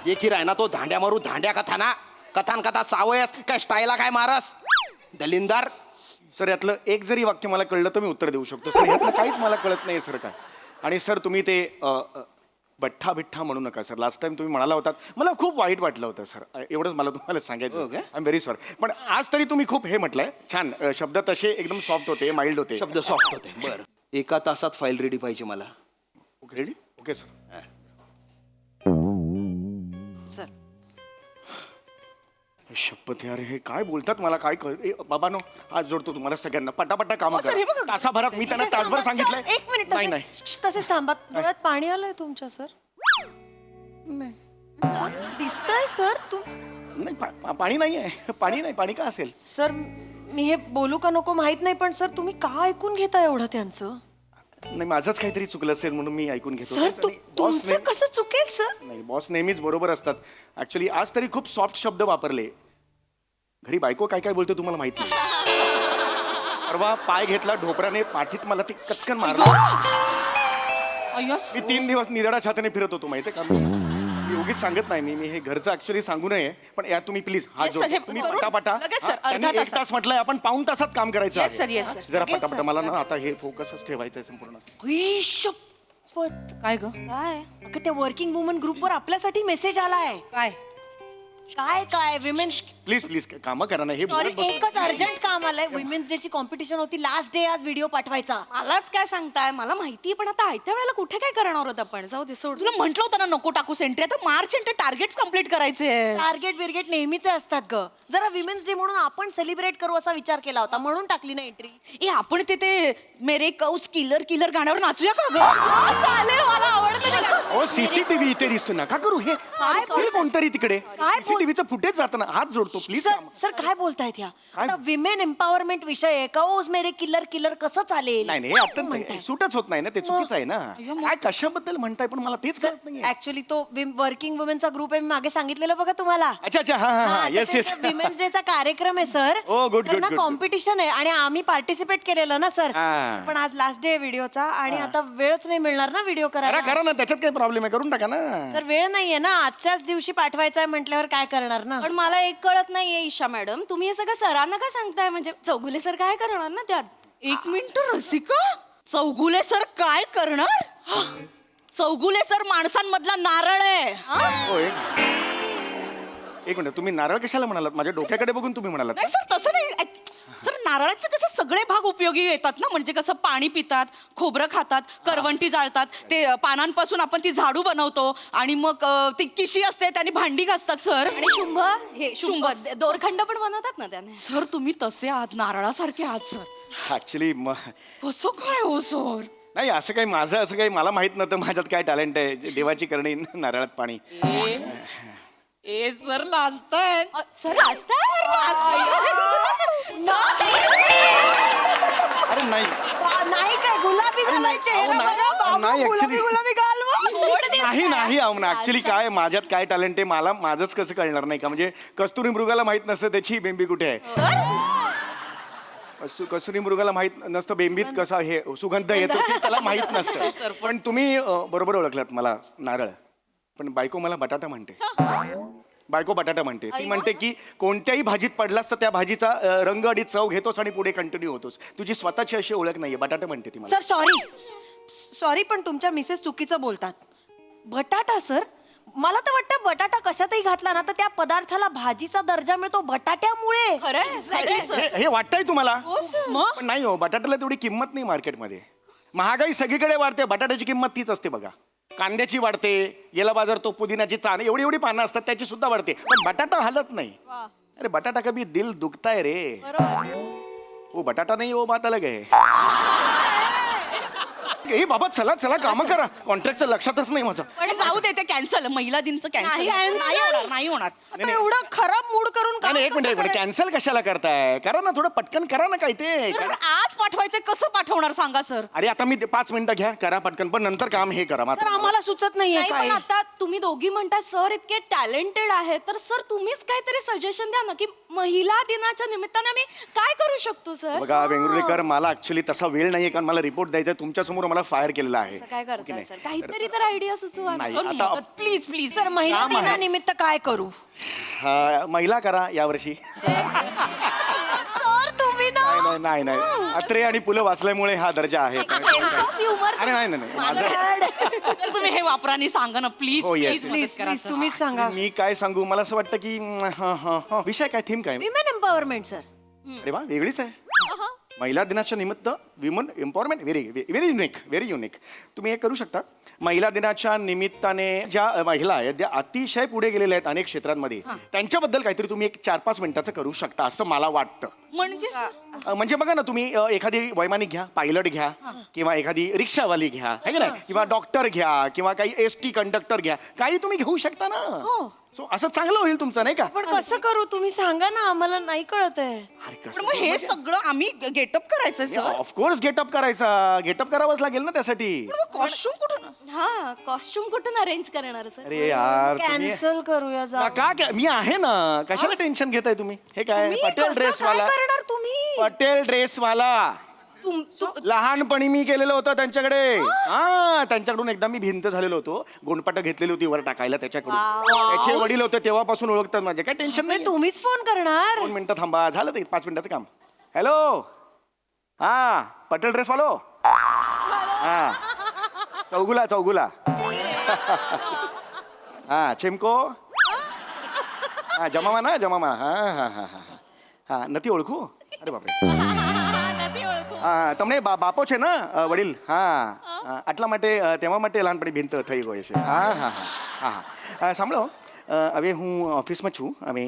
देखी राय ना तो धांड्या मारू धांड्या कथाना. कथान कथा चावयस काय स्टाईला काय मारस दलिंदार. सर यातलं एक जरी वाक्य मला कळलं तर मी उत्तर देऊ शकतो सर. यातलं काहीच मला कळत नाही सर काय. आणि सर तुम्ही ते बठ्ठा बिठ्ठा म्हणू नका सर. लास्ट टाइम तुम्ही म्हणाला होतात, मला खूप वाईट वाटलं होतं सर. एवढंच मला तुम्हाला सांगायचं. Okay. I am very sorry. पण आज तरी तुम्ही खूप हे म्हटलंय छान. शब्द तसे एकदम सॉफ्ट होते, माइल्ड होते. शब्द सॉफ्ट होते. बरं, 1 तासात फाईल रेडी पाहिजे मला. Okay ready. Okay sir. Sir शपथ यार, हे काय बोलतात मला काय बाबा नो. आज जोडतो तुम्हाला सगळ्यांना. पटापटा काम सर, हे बघा. करा. तासाभरात मी त्यांना तासभर सांगितलंय. एक मिनिट. नाही नाही तसेच थांबा. डोळ्यात पाणी आलंय तुमच्या सर. दिसतंय सर. नाही पाणी नाही आहे. पाणी नाही. पाणी का असेल? सर मी हे बोलू का नको माहित नाही, पण सर तुम्ही का ऐकून घेता एवढं त्यांचं? नाही माझंच काहीतरी चुकलं असेल म्हणून मी ऐकून घेतो. सर आणि boss तुमचं नेहमी- कसं चुकेल सर? नाही बॉस नेहमीच बरोबर असतात. ऍक्च्युली आज तरी खूप सॉफ्ट शब्द वापरले. घरी बायको काय काय बोलते तुम्हाला माहित नाही. परवा पाय घेतला ढोपराने, पाठीत मला ते कचकन मारलं. मी 3 दिवस निधडा छातीने फिरत होतो माहितीये का. मी उगीच सांगत नाही. मी हे घरचं ऍक्च्युली सांगू नये, पण या तुम्ही प्लीज हात Yes, sir, जोड. हे तुम्ही करून पटापटा. लगेच, sir, हा, त्यांनी अर्धा 1 तास म्हटलंय, आपण 1.5 तासात काम करायचं Yes, sir, आहे. yes, sir. जरा लगेच, पटापटा. sir. मला ना आता हे फोकसच ठेवायचं आहे संपूर्ण. शपथ काय ग काय अगं त्या वर्किंग वुमन ग्रुपवर आपल्यासाठी मेसेज आलाय काय काय काय विमेन्स प्लीज प्लीज कामं करा ना हे सॉरी बोलत बसू. एकच अर्जंट काम आलंय विमेन्स डे ची कॉम्पिटिशन होती लास्ट डे आज व्हिडिओ पाठवायचा मलाच काय सांगताय मला माहितीये पण आता आयत्या वेळेला कुठे काय करणार आहोत आपण जाऊ दे सोड तुला म्हंटल होतं ना नको टाकू सेंट्री आता मार्च एंड टार्गेट कम्प्लीट करायचे टार्गेट बिर्गेट नेहमीच असतात ग जरा विमेन्स डे म्हणून आपण सेलिब्रेट करू असा विचार केला होता म्हणून टाकली ना एंट्री ए आपण ते मेरे कौस किलर किलर गाण्यावर नाचूया का ग चालेल मला आवडतं ओ सीसीटीव्ही इथे दिसतो नका करू हे तरी कोणतरी तिकडे सीसीटीव्हीचं फुटेज जातं ना हात जोडतो प्लीज सर सर काय बोलतायत ह्या आता विमेन एम्पॉवरमेंट विषय आहे कौस मेरे किलर किलर कसं चालेल नाही नाही आता नाही, सूटच होत नाही ना ते चुकीचं आहे ना काय कशाबद्दल म्हणताय पण मला तेच कळत नाही ऍक्च्युली तो वर्किंग वुमेनचा ग्रुप आहे मी मागे सांगितलेलं बघा तुम्हाला अच्छा अच्छा हा हा हा येस येस विमेन्स डेचा कार्यक्रम आहे sir Oh, good, good, good. Competition आहे आणि आम्ही पार्टिसिपेट केलेलं ना सर हा. पण आज लास्ट डे आहे व्हिडिओचा आणि आता वेळच नाही मिळणार ना व्हिडिओ करा करायला करा ना त्याच्यात काही प्रॉब्लेम आहे करून टाका ना सर वेळ नाहीये ना आजच्याच दिवशी पाठवायचा आहे म्हटल्यावर काय करणार ना पण मला एक कळत नाहीये ईशा मॅडम तुम्ही हे सगळं सरांना का सांगताय म्हणजे चौगुले सर काय करणार ना त्यात एक मिनिट रसिका चौगुले सर काय करणार चौगुले सर माणसांमधला नारळ आहे हो एक मिनिट तुम्ही नारळ कशाला म्हणालात माझ्या डोक्याकडे बघून तुम्ही म्हणालात नाही सर तसं नाही सर नारळाचे कसे सगळे भाग उपयोगी येतात ना म्हणजे कसं पाणी पितात खोबरं खातात करवंटी जाळतात ते पानांपासून आपण ती झाडू बनवतो आणि मग ती किशी असते त्याने भांडी घासतात सर आणि शुंभ हे शुंभ दोरखंड पण बनवतात ना त्याने सर तुम्ही तसे आहात नारळासारखे आहात सर ऍक्च्युली कसं काय हो सर नाही असं काही माझं असं काही मला माहित नव्हतं माझ्यात काय टॅलेंट आहे देवाची करणी नारळात पाणी ए सर लाजतायत सर अरे नाही नाही काय गुलाबी झालाय चेहरा अहो, नाही. बघा, बाबू, नाही, गुलाबी actually. गुलाबी गालवा नाही नाही ऍक्च्युली काय माझ्यात काय टॅलेंट आहे मला माझंच कसं कळणार नाही का म्हणजे कस्तुरी मृगाला माहित नसतं त्याची बेंबी कुठे आहे कस्तुरी मृगाला माहित नसतं बेंबीत कसा हे सुगंध येतो ते त्याला माहित नसतं पण तुम्ही बरोबर ओळखलात मला नारळ पण बायको मला बटाटा म्हणते बायको बटाटा म्हणते ती म्हणते की कोणत्याही भाजीत पडलास तर त्या भाजीचा रंग आणि चव घेतोस आणि पुढे कंटिन्यू होतोस तुझी स्वतःची अशी ओळख नाहीये बटाटा म्हणते ती मला सर सॉरी पण तुमच्या मिसेस चुकीचं बोलतात बटाटा सर मला तर वाटतं बटाटा कशातही घातला ना तर त्या पदार्थाला भाजीचा दर्जा मिळतो बटाट्यामुळे हे वाटतंय तुम्हाला पण नाही हो बटाट्याला तेवढी किंमत नाही मार्केटमध्ये महागाई सगळीकडे वाढते बटाट्याची किंमत तीच असते बघा कांद्याची वाढते गेला बाजार तो पुदिनाची चाण एवढी एवढी पानं असतात त्याची सुद्धा वाढते पण बटाटा हलत नाही अरे बटाटा कभी दिल दुखताय रे ओ बटाटा नाही ओ बात अलग आहे ए बाबा चला चला काम करा कॉन्ट्रॅक्टचं लक्षातच नाही माझं पण जाऊ दे ते कॅन्सल महिला दिनचं कॅन्सल नाही होणार आता एवढं खराब मूड करून काम नाही एक कसं मिनिट कॅन्सल कशाला करताय करा ना थोडं पटकन करा ना काय ते सर, पण आज पाठवायचं कसं पाठवणार सांगा सर अरे आता मी 5 मिनिटं घ्या करा पटकन पण नंतर काम हे करा सर मात्र आम्हाला सुचत नाहीये नाही काय पण आता तुम्ही दोघी म्हणता सर इतके टॅलेंटेड आहे तर सर तुम्हीच काहीतरी सजेशन द्या ना की महिला दिनाच्या निमित्ताने आम्ही काय करू शकतो सर बघा वेंगुर्लेकर मला ऍक्च्युली तसा वेळ नाहीये कारण मला रिपोर्ट द्यायचा आहे तुमच्या समोर मला फायर केलेला आहे काय करताय सर काहीतरी तर आयडिया सुचवा ना. नाही आता प्लीज प्लीज सर महिला काम आहे. दिनानिमित्त काय करू महिला करा यावर्षी सर तुम्ही ना नाही अत्रे आणि पुलं वाचल्यामुळे हा दर्जा आहे सेन्स ऑफ ह्युमर अरे नाही माझं सर तुम्ही हे वापरा आणि सांगा ना प्लीज हो, yes, प्लीज yes. प्लीज तुम्हीच सांगा मी काय सांगू मला असं वाटतं की विषय काय थीम काय विमेन एम्पॉवरमेंट सर अरे वा वेगळीच आहे महिला दिनाच्या निमित्त विमन एम्पॉवरमेंट व्हेरी युनिक तुम्ही हे करू शकता महिला दिनाच्या निमित्ताने ज्या महिला आहेत त्या अतिशय पुढे गेलेल्या आहेत अनेक क्षेत्रांमध्ये त्यांच्याबद्दल काहीतरी तुम्ही एक 4-5 मिनिटाचं करू शकता असं मला वाटतं म्हणजे म्हणजे बघा ना तुम्ही एखादी वैमानिक घ्या पायलट घ्या किंवा एखादी रिक्षावाली घ्या है की नाही किंवा डॉक्टर घ्या किंवा काही ST कंडक्टर घ्या काही तुम्ही घेऊ शकता ना सो असं चांगलं होईल तुमचं नाही का पण कसं करू तुम्ही सांगा ना आम्हाला नाही कळत आहे अरे पण कसं मग हे सगळं आम्ही गेटअप करायचं सर ऑफकोर्स गेटअप करावाच लागेल ना त्यासाठी कॉस्ट्युम कुठून हा कॉस्ट्युम कुठून अरेंज करणार सर अरे यार तुम्ही कॅन्सल करूया जा मी आहे ना कशाला टेन्शन घेताय तुम्ही हे काय पटेल ड्रेस वाला करणार तुम्ही पटेल ड्रेस वाला लहानपणी मी केलेलं होतं त्यांच्याकडे त्यांच्याकडून एकदा मी भिंत झालेलो होतो गोंडपाट घेतलेली होती वर टाकायला त्याच्याकडून त्याचे वडील होते तेव्हापासून ओळखतात माझे काय टेन्शन नाही तुम्हीच फोन करणार 2 मिनिटं थांबा झालं ते 5 मिनिटाचं काम हॅलो हा पटेल ड्रेस वालो हा चौगुला चौगुला हा चिमको हा जमामा जमामा हा हा हा हा हा नती ओळखू अरे बापरे હા તમને બાપો છે ને વડીલ હા આટલા માટે તેમાં માટે લહાનપણી ભીંત થઈ ગયો છે હા હા હા હા સાંભળો હવે હું ઓફિસમાં છું અમે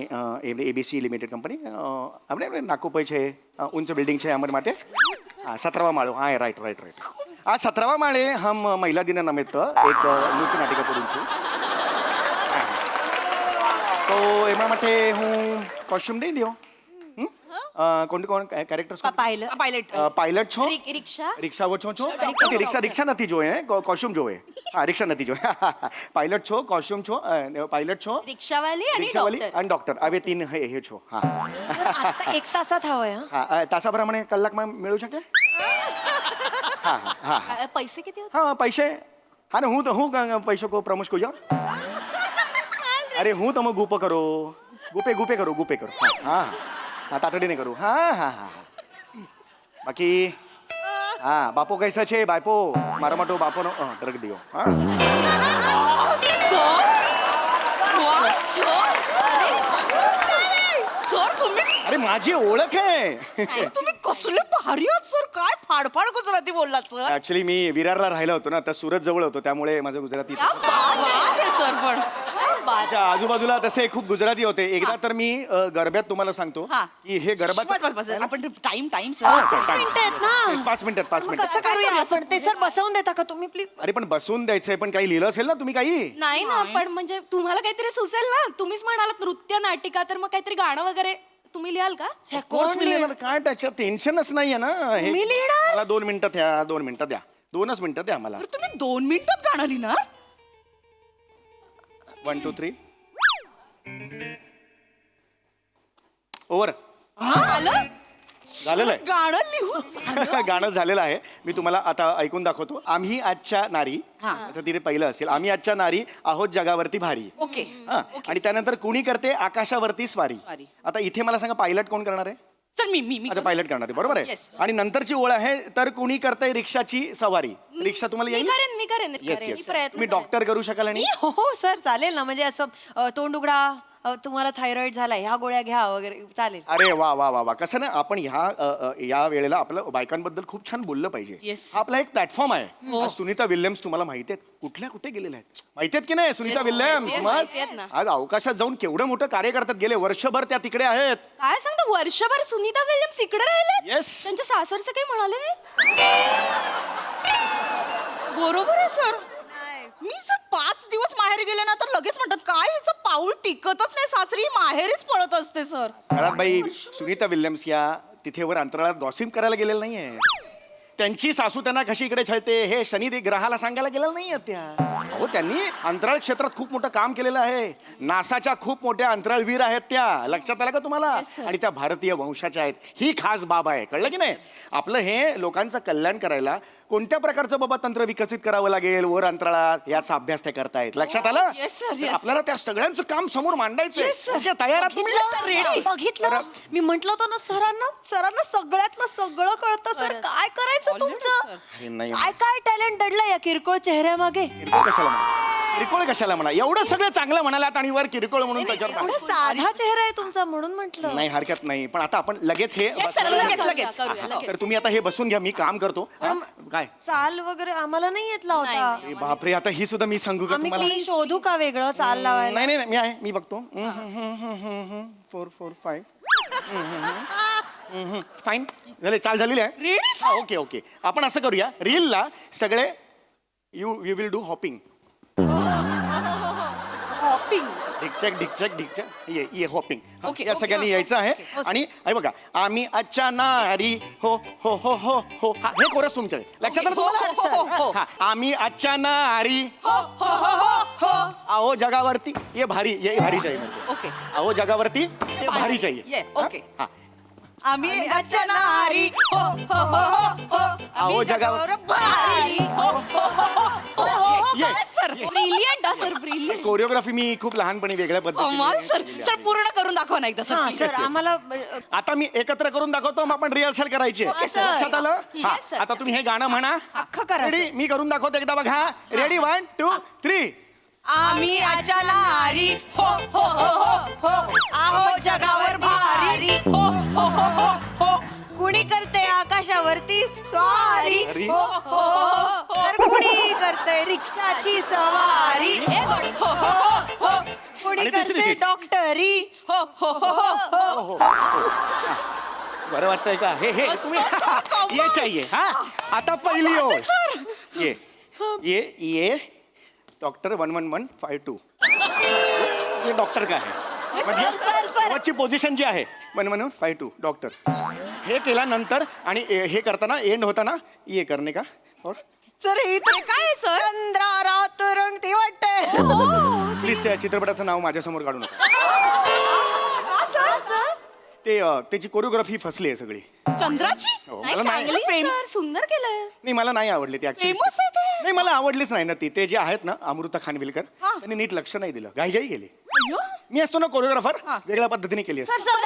એબીસી લિમિટેડ કંપની આપણે નાકોપાઈ છે ઊંચ બિલ્ડિંગ છે અમારા માટે હા 17વા માળો હા રાઈટ રાઈટ રાઈટ આ 17વા માળે હમ મહિલા દિન નિમિત્ત એક નૃત્ય નાટિકા કરું છું તો એમાં માટે હું કોસ્ટ્યુમ દઈ દો કોણ કોણ કેરેક્ટર્સ पायलट પાયલટ છો रिक्षा રિક્ષાઓ છો નથી રિક્ષા નથી જોએ કોસ્ટ્યુમ જોવે હા રિક્ષા નથી જોવે પાયલટ છો કોસ્ટ્યુમ છો પાયલટ છો रिक्षावाली आणि રિક્ષાવાળી डॉक्टर અને ડોક્ટર હવે તીન हे છો હા आता 1 तासात हवंय हं? હા તાસાप्रमाणे કલાકમાં મેળવી શકે હા હા હા पैसे किती होते હા પૈસે હા ને હું પૈસો કો પ્રમોશ को जाओ અરે હું તમે ગુપે કરો ગુપે કરો હા હા તાતડીને કરું હા હા હા બાકી હા બાપો કૈસા છે બાપો મારા માટે બાપોનો ટ્રક દિયો હા सर तुम्ही अरे माझी ओळख आहे तुम्ही कसले भारी आहात सर काय फाडफाड गुजराती बोललात सर ऍक्च्युली मी विरारला राहिला होतो ना तर सुरत जवळ होतो त्यामुळे माझं गुजराती सर पण माझ्या आजूबाजूला तसे खूप गुजराती होते एकदा तर मी गरब्यात तुम्हाला सांगतो हा. की हे गरब्यात आपण टाइम हा, सर 5 मिनिटं आहेत ना. 5 मिनिटात 5 मग मिनिटात कसं करूया आपण ते सर बसवून देता का तुम्ही प्लीज अरे पण बसून द्यायचंय पण काही लिहिलं असेल ना तुम्ही काही नाही ना पण म्हणजे तुम्हाला काहीतरी सुचेल ना तुम्हीच म्हणालात नृत्य नाटिका तर मग काहीतरी गाणं वगैरे तुम्ही लिहाल का कोर्स मी लिहिणार काय त्याच्यात टेन्शनच नाहीये ना हे मी लिहिणार? मला 2 मिनिटं द्या 2 मिनिटं द्या 2च मिनिटं द्या मला तुम्ही 2 मिनिटात गाणं लिहिणार 1 2 3 ओव्हर झालेलं आहे गाणं लिहून गाणं झालेलं आहे मी तुम्हाला आता ऐकून दाखवतो आम्ही आजच्या नारी असं तिथे पहिलं असेल आम्ही आजच्या नारी आहोत जगावरती भारी ओके हा आणि त्यानंतर कुणी करते आकाशावरती स्वारी आता इथे मला सांगा पायलट कोण करणार आहे सर मी आता पायलट करणार आहे बरोबर आहे Yes. आणि नंतरची ओळ आहे तर कुणी करते रिक्षाची सवारी रिक्षा तुम्हाला येईल मी करेन येस मी येस प्रयत्न तुम्ही डॉक्टर करू शकाल आणि हो हो सर चालेल ना म्हणजे असं तोंड उघडा तुम्हाला थायरॉइड झाला ह्या गोळ्या घ्या वगैरे चालेल अरे वा वा वा वा कसं ना आपण या वेळेला आपलं बायकांबद्दल खूप छान बोललं पाहिजे Yes. हा आपला एक प्लॅटफॉर्म आहे आज सुनीता विल्यम्स तुम्हाला माहिती आहेत कुठे गेलेल्या आहेत माहिती आहेत की नाही सुनीता विल्यम्स yes, मग माहिती आहेत ना. आज अवकाशात जाऊन केवढं मोठं कार्य करतात गेले वर्षभर त्या तिकडे आहेत काय सांगता वर्षभर सुनीता विल्यम्स इकडे राहिले येस त्यांच्या सासरचं काही म्हणाले नाही बरोबर आहे सर मी जर 5 दिवस माहेर गेले ना तर लगेच म्हणतात काय हिचं पाऊल टिकतच नाही सासरी माहेरीच पळत असते सर घरात बाई सुनीता विल्यम्स या तिथे वर अंतराळात गॉसिप करायला गेलेलं नाहीये त्यांची सासू त्यांना कशी इकडे छळते हे शनी ग्रहाला सांगायला गेलेलं नाहीये त्या अहो त्यांनी अंतराळ क्षेत्रात खूप मोठं काम केलेलं आहे नासाच्या खूप मोठ्या अंतराळवीर आहेत त्या लक्षात आलं का तुम्हाला आणि त्या भारतीय वंशाच्या आहेत ही खास बाब आहे कळलं की नाही आपलं हे लोकांचं कल्याण करायला कोणत्या प्रकारचं बाबा तंत्र विकसित करावं लागेल वर अंतराळात याचा अभ्यास ते करतायत लक्षात आलं Yes, sir, yes. आपल्याला त्या सगळ्यांचं काम समोर मांडायचंय ओके, तयार आहात तुम्ही बघितलं मी म्हंटल होतं ना सरांना सगळ्यातलं सगळं कळतं सर काय करायचं तुमचं अरे नाही काय काय टॅलेंट दडलंय या किरकोळ चेहऱ्यामागे किरकोळ कशाला म्हणा एवढं सगळं चांगलं म्हणालात आणि वर किरकोळ म्हणून त्याच्यावर एवढा साधा चेहरा आहे तुमचा म्हणून म्हंटल नाही हरकत नाही पण आता आपण लगेच हे sir, लगेच. तर तुम्ही आता हे बसून घ्या मी काम करतो हा? काय चाल वगैरे आम्हाला नाही येत लावता अरे बापरे आता ही सुद्धा मी सांगू का आम्ही तुम्हाला क्लीन शोधू का वेगळं चाल लावायला नाही नाही मी आहे मी बघतो 4 4 5 फाईन झाले चाल झालेली आहे रेडी ओके ओके आपण असं करूया रीलला सगळे you will do hopping hopping ढिकचक ये हॉपिंग Okay, या okay, सगळ्यांनी okay, यायचं आहे आणि हे बघा आम्ही आजच्या नारी हो हो हो हो हो हा, हे कोरस तुमच्या आहे. लक्षात आलं हो, हो, हो, हो. तुम्हाला हा, आम्ही आजच्या नारी अहो जगावरती ये भारी चाहिए ओके अहो जगावरती ये भारी चाहिए ये, हा? okay. हा. आम्ही आजच्या नारी हो हो हो हो अहो जगावर भारी हो हो हो हो ये. हो sir brilliant sir brilliant. Choreography मी खूप लहानपणी वेगळ्या कमाल सर पद्धतीने सर पूर्ण करून दाखवा ना एकदा हा सर सर आम्हाला आता मी एकत्र करून दाखवतो, मग आपण रिहर्सल करायची आहे. Okay, sir. लक्षात आलं हा, Yes, sir. आता तुम्ही हे गाणं म्हणा. अख्खं करा, रेडी? मी करून दाखवतो एकदा बघा. रेडी 1 2 3. आम्ही आजच्या नारी हो हो हो हो हो आहो जगावर भारी हो हो हो हो हो कुणी करते आकाशावरती स्वारी अरे. हो हो हो तर कुणी करते रिक्षाची सवारी हो हो हो हो कुणी आणि तिसरी करते तीच. डॉक्टरी हो हो हो हो बरं वाटतंय का? हे हे तुम्ही ये चाहिए हा. आता पहिली ओळ. ये ये डॉक्टर 11152. हे डॉक्टर काय आहे म्हणजे शेवटची पोझिशन जी आहे 11152 डॉक्टर. हे केल्यानंतर आणि हे करताना एंड होताना ये करणे का और सर हे तर काय सर चंद्रा रात रंगती वाटते प्लीज त्या चित्रपटाचं नाव माझ्यासमोर काढू नका. सर ते त्याची कोरिओग्राफी फसली आहे सगळी. चंद्राची हो, मला नाही सर सुंदर केलंय. नाही मला नाही आवडली ती ऍक्च्युली. Famous आहे ते. नाही मला आवडलीच नाही ना ती. ते जे आहेत ना अमृता खानविलकर त्यांनी नीट लक्ष नाही दिलं, घाई गेली. मी असतो ना कोरिओग्राफर वेगळ्या पद्धतीने केली असते. सर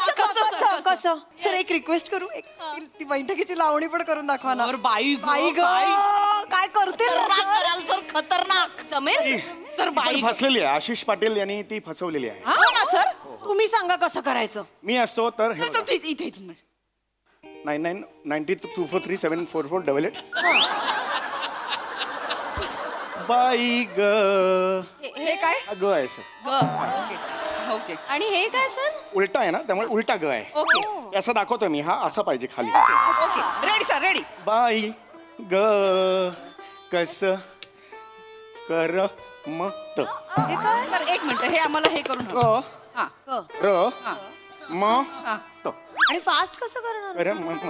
कसं सर एक रिक्वेस्ट करू एक ती बैठकीची लावणी पण करून दाखवा ना. सर, बाई गं, बाई ग बाई. काय करते खतरनाक कराल सर खतरनाक जमेल सर ती बाई पण फसलेली आहे. आशिष पाटील यांनी ती फसवलेली आहे. हो ना सर तुम्ही सांगा कसं करायचं. मी असतो तर हे सर, इथे इथे इथे. 999223474488. बाई ग हे काय ग आहे सर. ओके ओके आणि हे काय सर? उलटा आहे ना त्यामुळे उलटा ग आहे. ओके असं दाखवतो मी. हा असा पाहिजे खाली. ओके रेडी सर रेडी बाई ग कस कर मत हे काय सर एक मिनिट हे आम्हाला हे करून ग हा र म त आणि फास्ट कसं करणार. कर मत.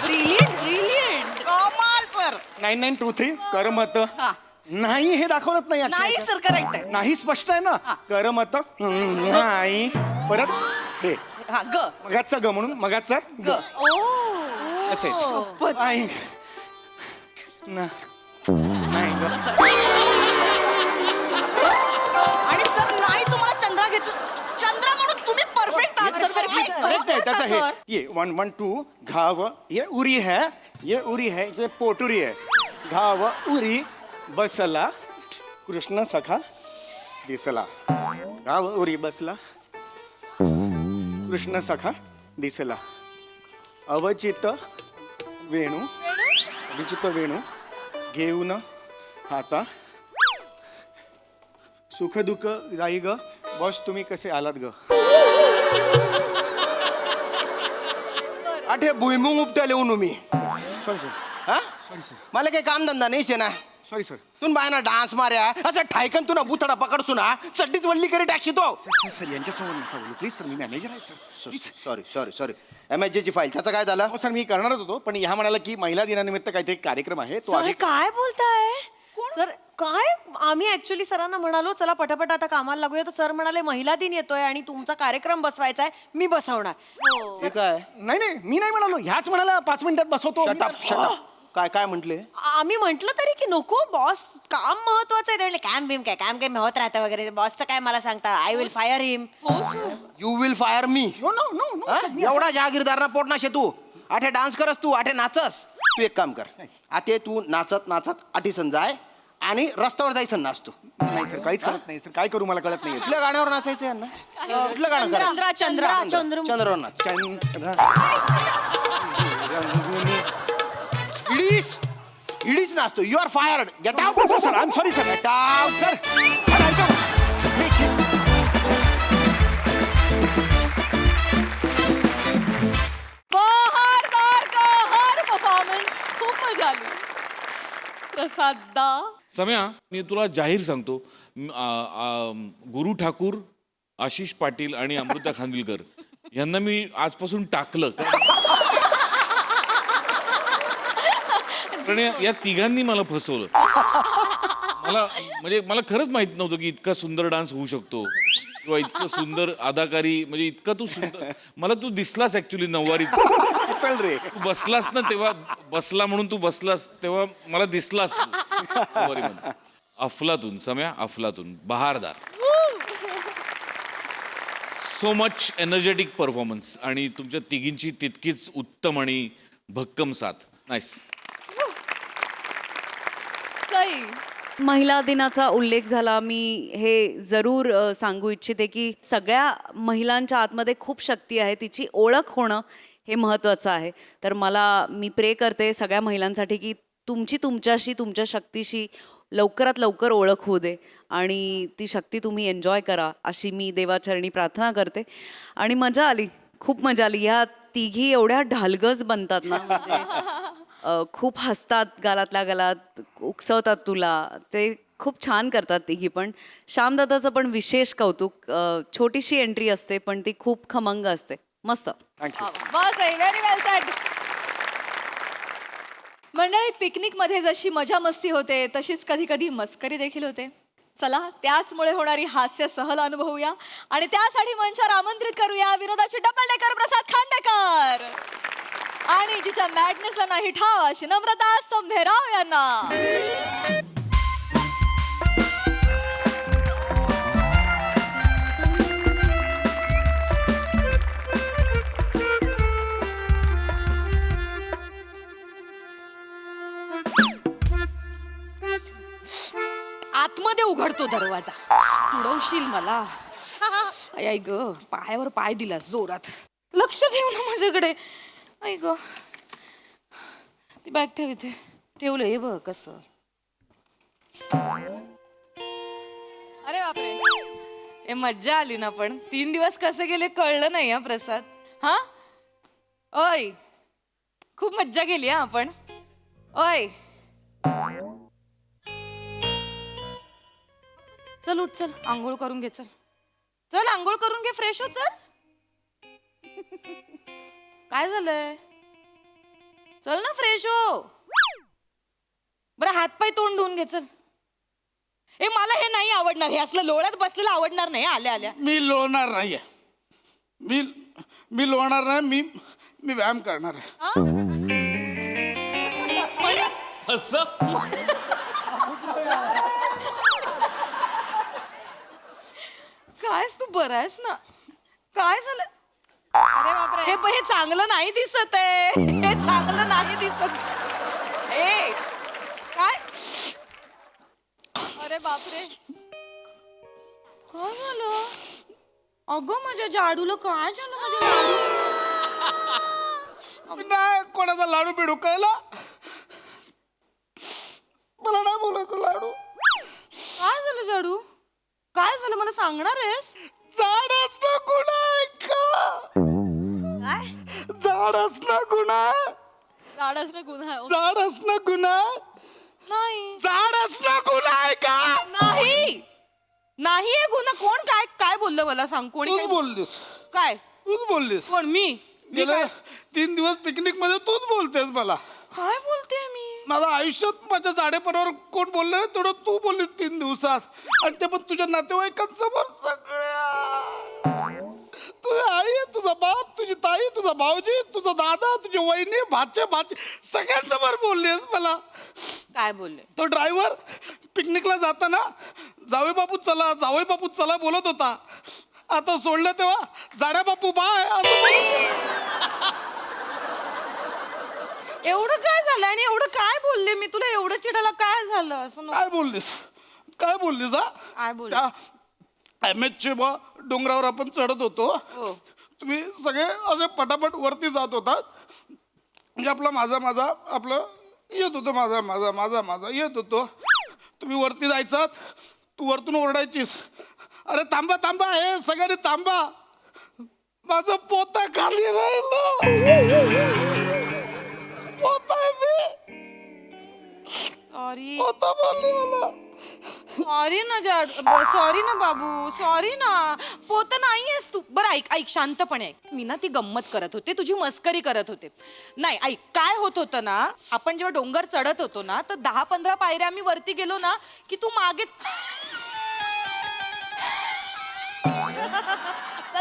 ब्रिलियंट ब्रिलियंट कमाल सर 9923 कर मत. हा. नाही हे दाखवत नाही नाही actually. सर करेक्ट आहे नाही स्पष्ट आहे ना. कर मत नाही परत हे हा ग मगाचा ग म्हणून मगाचा ग असे नाही ना. नाही ग. आणि सर नाही तुम्हाला चंद्रा घेतलं चंद्रा म्हणून तुम्ही परफेक्ट आहात सर करेक्ट आहे त्याचा हे ये 112 घाव ये उरी है ये उरी है ये पोटुरी है घाव उरी बसला कृष्ण सखा दिसला. घाव उरी बसला कृष्ण सखा दिसला. अवचित वेणू विचित वेणू घेऊन हाता सुख दुःख जाई ग. बॉस तुम्ही कसे आलात ग. आठे भुईमुंग उपटाले ऊन मी सॉरी सर हा मला काही काम धंदा नाही शे ना. सॉरी सर तुन बायना डान्स मार्या असं ठायकन तुना बुथडा पकडसू ना चड्डीच वल्ली करी टाकशी तो. सर सर यांच्यासमोर नका बोलू प्लीज सर. मी मॅनेजर आहे sir please. Sorry sorry sorry MSG ची फाईल त्याचं काय झालं. हो सर मी करणारच होतो पण ह्या म्हणाला की महिला दिनानिमित्त काहीतरी कार्यक्रम आहे तो सर आधी. काय बोलताय सर काय आम्ही ऍक्च्युली सरांना म्हणालो चला पटापट आता कामाला लागूया तर सर म्हणाले महिला दिन येतोय आणि तुमचा कार्यक्रम बसवायचा आहे मी बसवणार. हे काय नाही नाही मी नाही म्हणालो ह्याच म्हणाला 5 मिनिटात बसवतो. Shut up shut up. काय काय म्हंटले. आम्ही म्हंटल तरी की नको बॉस काम महत्वाचं आहे. ते म्हटले कॅम बिम काय काम काही होत राहतं वगैरे बॉसचं काय मला सांगता I will fire him. You will fire me. No no no no एवढा जहागीरदार पोट ना शे तू. आठे डान्स करस तू आठे नाचस. तू एक काम कर आते तू नाचत नाचत आठी संजाय आणि रस्त्यावर जायचं नाच तू. नाही सर काहीच कळत नाही सर. काय करू मला कळत नाही. कुठल्या गाण्यावर नाचायचं यांना. कुठलं गाणं करायचं. चंद्रा चंद्रा चंद्रावर नाच. चंद्र इडीस इडीस नाचतो. You are fired. Get out. Sir I am sorry sir. Get out. Sir sir ऐका कहर परफॉर्मन्स खूप मजा आली. प्रसादा सम्या मी तुला जाहीर सांगतो गुरु ठाकूर, आशिष पाटील आणि अमृता खानविलकर यांना मी आजपासून टाकलं कारण या तिघांनी मला फसवलं. मला खरंच माहित नव्हतं की इतका सुंदर डान्स होऊ शकतो किंवा इतकं सुंदर अदाकारी म्हणजे इतका तू सुंदर. मला तू दिसलास ऍक्च्युली नऊवारीत. चल रे तू बसलास ना तेव्हा बसला म्हणून तू बसलास तेव्हा मला दिसलास. अफलातून सम्या, अफलातून, बहारदार. सो मच एनर्जेटिक परफॉर्मन्स आणि तुमच्या तिघींची तितकीच उत्तम आणि भक्कम साथ. नाईस. सई. महिला दिनाचा उल्लेख झाला. मी हे जरूर सांगू इच्छिते की सगळ्या महिलांच्या आतमध्ये खूप शक्ती आहे, तिची ओळख होणं हे महत्त्वाचं आहे. तर मी प्रे करते सगळ्या महिलांसाठी की तुमच्याशी, तुमच्या शक्तीशी लवकरात लवकर ओळख होऊ दे आणि ती शक्ती तुम्ही एन्जॉय करा, अशी मी देवाचरणी प्रार्थना करते. आणि मजा आली, खूप मजा आली. ह्या तिघी एवढ्या ढालगज बनतात ना, म्हणजे खूप हसतात, गालातल्या गालात उकसवतात तुला. ते खूप छान करतात तिघी पण. श्यामदादाचं पण विशेष कौतुक. छोटीशी एंट्री असते पण ती खूप खमंग असते. मस्त. बस व्हेरी वेल सेड. मंडळी, पिकनिकमध्ये जशी मजा मस्ती होते तशीच कधी कधी मस्करी देखील होते. चला त्याचमुळे होणारी हास्य सहल अनुभवूया आणि त्यासाठी मंचावर आमंत्रित करूया विनोदाचे डबल डेकर प्रसाद खांडेकर आणि जिच्या मॅडनेसला नाही ठाव अशी नम्रता संभेराव यांना. आतमध्ये उघडतो दरवाजा. तुडवशील मला. आई ग, पायावर पाय दिला जोरात. लक्ष ठेव ना माझ्याकडे. आई ग, ती बॅग ठेव इथे. ठेवलं हे बघ कसं. अरे बापरे. ए मज्जा आली ना. पण 3 दिवस कसे गेले कळलं नाही हा प्रसाद. हा ओय, खूप मज्जा केली हा आपण. ओय चल उठ, चल आंघोळ करून घे. चल चल आंघोळ करून घे, फ्रेश हो. चल. काय झालंय? चल ना फ्रेश हो. बरं हातपाय तोंड धुवून घे. चल. ए मला हे नाही आवडणार. हे असलं लोळ्यात बसलेलं आवडणार नाही. आल्या आल्या मी लोणार नाहीये. मी लोणार नाही. मी व्यायाम करणार आहे. काय तू बरं आहेस ना? काय झालं? अरे बापरे. हे चांगलं नाही दिसत आहे. हे चांगलं नाही दिसत. ए काय? अरे बापरे. काय झालं? अगं माझ्या जाडूला काय झालं? माझ्या जाडू नाही कोणाचा लाडू बिडू कळला? मला नाही बोलायचं लाडू. काय झालं जाडू? काय झालं मला सांगणार आहेस? झाड असणं गुन्हा आहे का? झाड असणं गुन्हा. झाड असणं गुन्हा आहे. झाड असणं गुन्हा. नाही. झाड असणं गुन्हा आहे का? नाही नाही आहे गुन्हा. कोण काय काय बोललं मला सांग. कोणी तूच काय बोललीस. काय? तूच बोललीस. कोण? मी गेल्या 3 दिवस पिकनिक मध्ये तूच बोलतेस मला. काय बोलते मी? माझ्या आयुष्यात माझ्या जाडेपणावर कोण बोललं नाही तेवढं तू बोललीस 3 दिवसात. आणि ते पण तुझ्या नातेवाईकांसमोर सगळ्या. तुझी आई, तुझा बाप, तुझी ताई, तुझा भाऊजी, तुझा दादा, तुझी वहिनी, भाचे सगळ्यांसमोर बोललीस मला. काय बोलले? तो ड्रायव्हर पिकनिकला जाताना जावई बापू चला बोलत होता. आता सोडलं तेव्हा जाड्या बापू बाय असं बोलत. एवढं काय झालं आणि एवढं काय बोलले मी तुला? एवढं चिडायला काय झालं? असं काय बोललीस? काय बोललीस? काय बोलले? त्या एमएचच्या डोंगरावर आपण चढत होतो. तुम्ही सगळे असे पटापट वरती जात होतात. म्हणजे आपलं येत होतं माझा येत होतो. तुम्ही वरती जायचात. तू वरतून ओरडायचीस, अरे थांबा हे सगळ्यांनी थांबा, माझं पोता खाली राहिलं. पोता सॉरी. पोता बोलली मला. सॉरी ना सॉरी ना बाबू, सॉरी ना. पोत नाहीयेस तू. बरं ऐक शांतपणे ऐक. मी ना ती गंमत करत होते, तुझी मस्करी करत होते. नाही ऐक, काय होत होतं ना, आपण जेव्हा डोंगर चढत होतो ना तर 10-15 पायऱ्या आम्ही वरती गेलो ना की तू मागे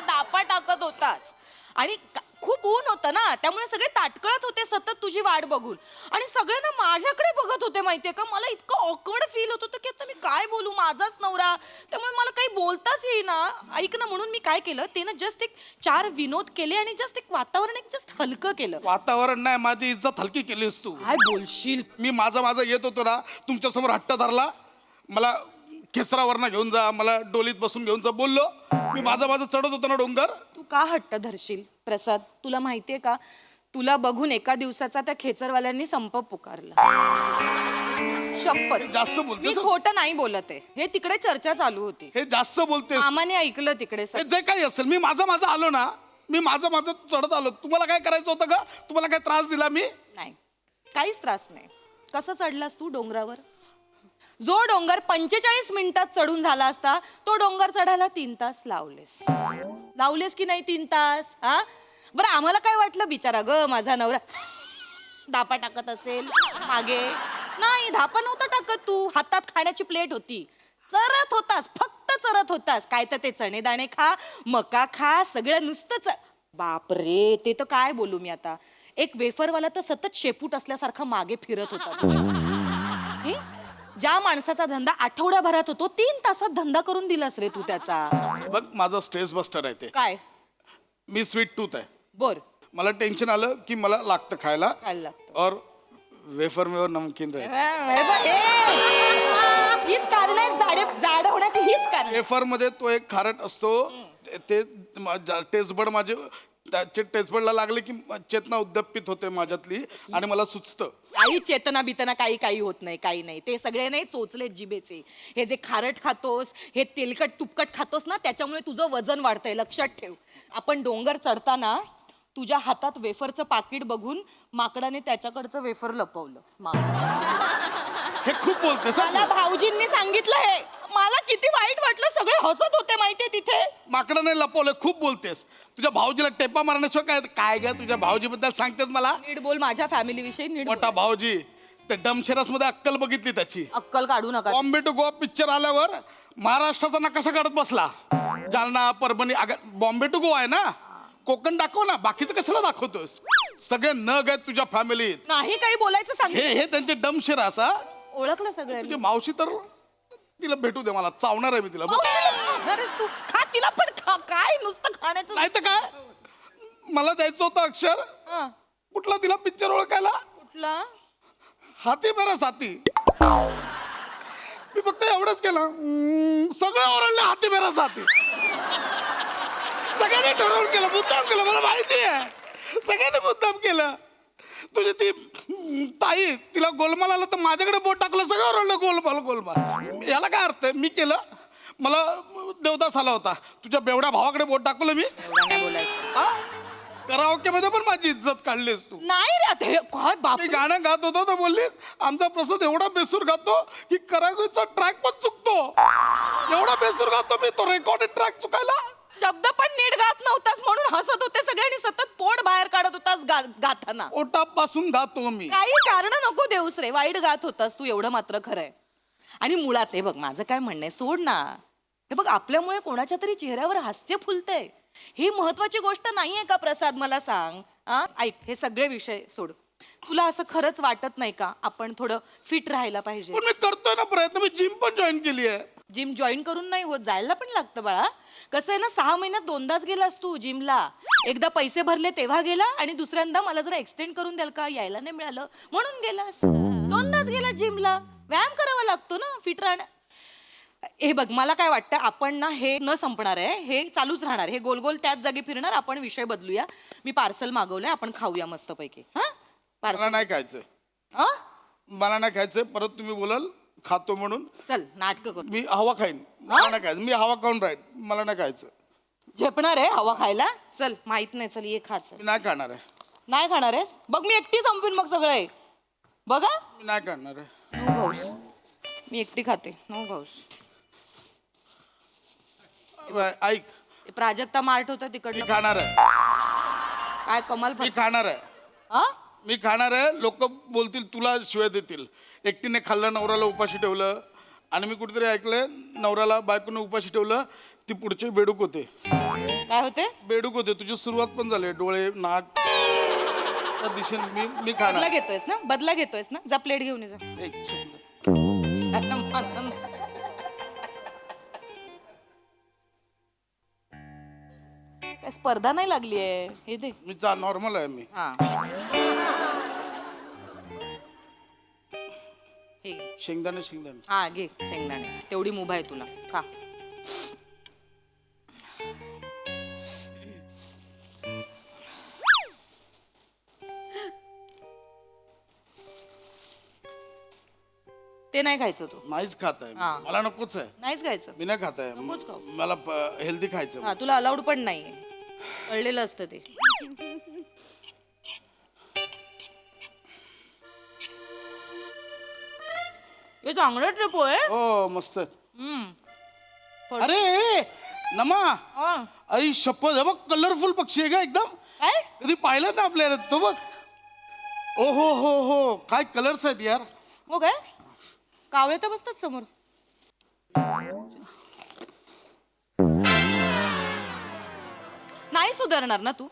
दापा टाकत होतास. आणि खूप ऊन होतं ना, त्यामुळे सगळे ताटकळत होते सतत तुझी वाट बघून, आणि सगळे ना माझ्याकडे बघत होते माहितीये का. मला इतकं ऑकवर्ड फील होत होतं की आता मी काय बोलू, माझाच नवरा, त्यामुळे मला काही बोलताच येईना. ऐक ना, म्हणून मी काय केलं, ते ना जस्ट एक 4 विनोद केले आणि जस्ट एक वातावरण एक जस्ट हलकं केलं. वातावरण नाही, माझी इज्जत हलकी केलीस तू. काय बोलशील? मी माझं येत होतो ना, तुमच्यासमोर हट्ट धरला, मला खेसरावरनं घेऊन जा, मला डोलीत बसून घेऊन जा बोललो. मी माझं चढत होतो ना डोंगर. तू का हट्ट धरशील प्रसाद? तुला माहितीये का, तुला बघून एका दिवसाचा त्या खेचरवाल्यांनी संप पुकारला. शपथ, जास्त मी बोलतेस. खोटं नाही बोलत आहे. हे तिकडे चर्चा चालू होती, हे जास्त बोलतेस. मामाने ऐकलं तिकडे हे सगळं. जे काही असेल, मी माझं आलो ना, मी माझं चढत आलो. तुम्हाला काय करायचं होतं का? तुम्हाला काय त्रास दिला मी? नाही, काहीच त्रास नाही. कसं चढलास तू डोंगरावर? जो डोंगर 45 मिनिटात चढून झाला असता, तो डोंगर चढायला 3 तास लावलेस की नाही 3 तास? हा, बरं, आम्हाला काय वाटलं, बिचारा ग माझा नवरा धापा टाकत असेल मागे. नाही, धापा नव्हता टाकत, तू हातात खाण्याची प्लेट होती, चरत होतास, फक्त चरत होतास. काय तर ते चणे दाणे खा, मका खा, सगळं नुसतंच. बापरे, ते तर काय बोलू मी आता. एक वेफरवाला तर सतत शेपूट असल्यासारखा मागे फिरत होता तुझ्या. ज्या माणसाचा धंदा आठवड्याभरात होतो, 3 तासात धंदा करून दिलास रे तू त्याचा. बघ, माझं स्ट्रेस बस्टर आहे ते. काय? मी स्वीट टूथ आहे. बर, मला टेन्शन आलं की मला लागतं खायला, खायला लागतं. और वेफर में और नमकीन रहे. हीच कारण आहे, जाड होण्याची हीच कारण. वेफर मध्ये तो एक खारट असतो, ते टेस्टबड माझे, त्याचे टेस्टबडला लागले की चेतना उद्दपित होते माझ्यातली आणि मला सुचतं. काही चेतना बितना काही होत नाही, काही नाही. ते सगळे नाही चोचले जिबेचे. हे जे खारट खातोस, हे तेलकट तुपकट खातोस ना, त्याच्यामुळे तुझं वजन वाढतंय, लक्षात ठेव. आपण डोंगर चढताना तुझ्या हातात वेफरचं पाकिट बघून माकडाने त्याच्याकडचं वेफर लपवलं. हे खूप बोलतेस हं मला तू. भाऊजींनी सांगितलं हे. मला किती वाईट वाटलं, सगळे हसत होते माहितीये तिथे. माकडाने लपवलं. खूप बोलतेस. तुझ्या भाऊजीला टेपा मारण्याशिवाय काय ग? तुझ्या भाऊजी बद्दल सांगतेस मला? नीट बोल, माझ्या फॅमिली विषयी नीट बोल. मोठा भाऊजी, ते डमशेरास मध्ये अक्कल बघितली त्याची. अक्कल काढू नका. बॉम्बे टू गोवा पिक्चर आल्यावर महाराष्ट्राचा नकाशा काढत बसला. जालना, परभणी. बॉम्बे टू गोवा आहे ना, कोकण दाखव ना, बाकीचं कशाला दाखवतोस? सगळे नग आहेत तुझ्या फॅमिलीत. नाही काही बोलायचं सांग. हे त्यांचे डमशेरास. हा, ओळखलं सगळ्यांनी. तुझी मावशी तर, तिला भेटू दे मला, चावणार आहे मी तिला. मावशीला खाणारच तू. खा तिला पण खा. काय नुसतं खाण्याचं. नाही तर काय, मला द्यायचं होतं अक्षर. हं. कुठला तिला पिक्चर ओळखायला? कुठला? हाती मेरा साथी. मी फक्त एवढंच केलं, सगळं ओरडले हाती मेरा साथी. सगळ्यांनी ठरवून केलं, मुद्दाम केलं, मला माहिती आहे. सगळ्यांनी मुद्दाम केलं. तुझी ती ताई, तिला गोलमाल आला तर माझ्याकडे बोट टाकलं, सगळं ओरडलं गोलमाल. याला काय अर्थ आहे? मी केलं. मला देवदास आला होता, तुझ्या बेवड्या भावाकडे बोट टाकलं मी. एवढा नाही बोलायचं. कराओके मध्ये पण माझी इज्जत काढलीस तू. नाही रे, ते काय बाप. मी गाणं गात होतो तर बोललीस आमचा प्रसाद एवढा बेसूर गातो की कराओकेचा ट्रॅक पण चुकतो. एवढा बेसूर गातो मी, तो रेकॉर्डेड ट्रॅक चुकायला. शब्द पण नीट गात नव्हतास म्हणून हसत होते सगळ्यांनी. सतत पोट बाहेर काढत होतास गाताना. पोटापासून गातो मी. काही कारण नको देऊस रे, वाईट गात होतास तू, एवढं मात्र खरंय. आणि मुळात हे बघ, माझं काय म्हणणं आहे, सोड ना. हे बघ, आपल्यामुळे कोणाच्या तरी चेहऱ्यावर हास्य फुलतंय, ही महत्वाची गोष्ट नाहीये का प्रसाद? मला सांग. ऐक, हे सगळे विषय सोड. तुला असं खरंच वाटत नाही का आपण थोडं फिट राहायला पाहिजे? पण मी करतोय ना प्रयत्न. मी जिम पण जॉईन केली आहे. जिम जॉईन करून नाही होत, जायला पण लागतं बाळा. कसं आहे ना, 6 महिन्यात 2दाच गेलास तू जिमला. एकदा पैसे भरले तेव्हा गेला, आणि दुसऱ्यांदा मला जरा एक्सटेंड करून द्याल का, यायला नाही मिळालं म्हणून गेलास. 2दाच गेला जिमला. व्यायाम करावा लागतो ना फिट राहणं. हे बघ, मला काय वाटतं, आपण ना हे न संपणार आहे, हे चालूच राहणार. हे गोल गोल त्याच जागी फिरणार. आपण विषय बदलूया. मी पार्सल मागवलंय, आपण खाऊया मस्तपैकी. हा, मला पार्सल. नाही खायचंय. मला नाही खायचंय. परत तुम्ही बोलाल खातो म्हणून. चल, नाटक कर. मी हवा खाईन. मला नाही खायचं. मी हवा खाऊन राहीन. मला नाही खायचं. झेपणार आहे हवा खायला? चल, माहित नाही, चल ये खाच. मी नाही खाणार आहे. नाही खाणार आहेस? बघ, मी एकटी संपवीन मग सगळं आहे. बघा, मी नाही खाणार आहे. नो घाऊस. मी एकटी खाते, नो घाऊस. ऐक, प्राजक्ता मार्ट होतं मी तिकडलं. खाणार आहे. काय कमाल. मी खाणार आहे. हा? मी खाणार आहे. लोक बोलतील, तुला शिवाय देतील. एकटीने खाल्लं, नवऱ्याला उपाशी ठेवलं, आणि मी कुठेतरी ऐकलंय नवऱ्याला बायकोनं उपाशी ठेवलं ती पुढचे बेडूक होते. काय होते? बेडूक होते. तुझी सुरुवात पण झाली. डोळे नाक त्या दिशेने मी बदला खाणार. घेतोयस ना? बदला घेतोयस ना? जा प्लेट घेऊन ये जा. एक सेकंद. काय स्पर्धा नाही लागली आहे हे दे. मी नॉर्मल आहे मी. हा हे घे. शेंगदाणे हा घे शेंगदाणे, तेवढी मुभा आहे तुला, खा. ते नाही खायचं तू. नाहीच खात आहे. हा. मला नकोच आहे. नाहीच खायचं. मी नाही खात आहे. नकोच खाऊ. मला हेल्दी खायचं. हा तुला अलाउड पण नाहीये, कळलेलं असतं ते. हे चांगलं ट्रिप आहे. हो मस्त आहे. अरे नमा आई शपथ आहे बघ, कलरफुल पक्षी आहे का एकदम. काय कधी पाहिलं ना आपल्याला तो बघ. ओ हो काय कलर्स आहेत यार. हो काय कावळे तर बसतात समोर. नाही सुधारणार ना तू.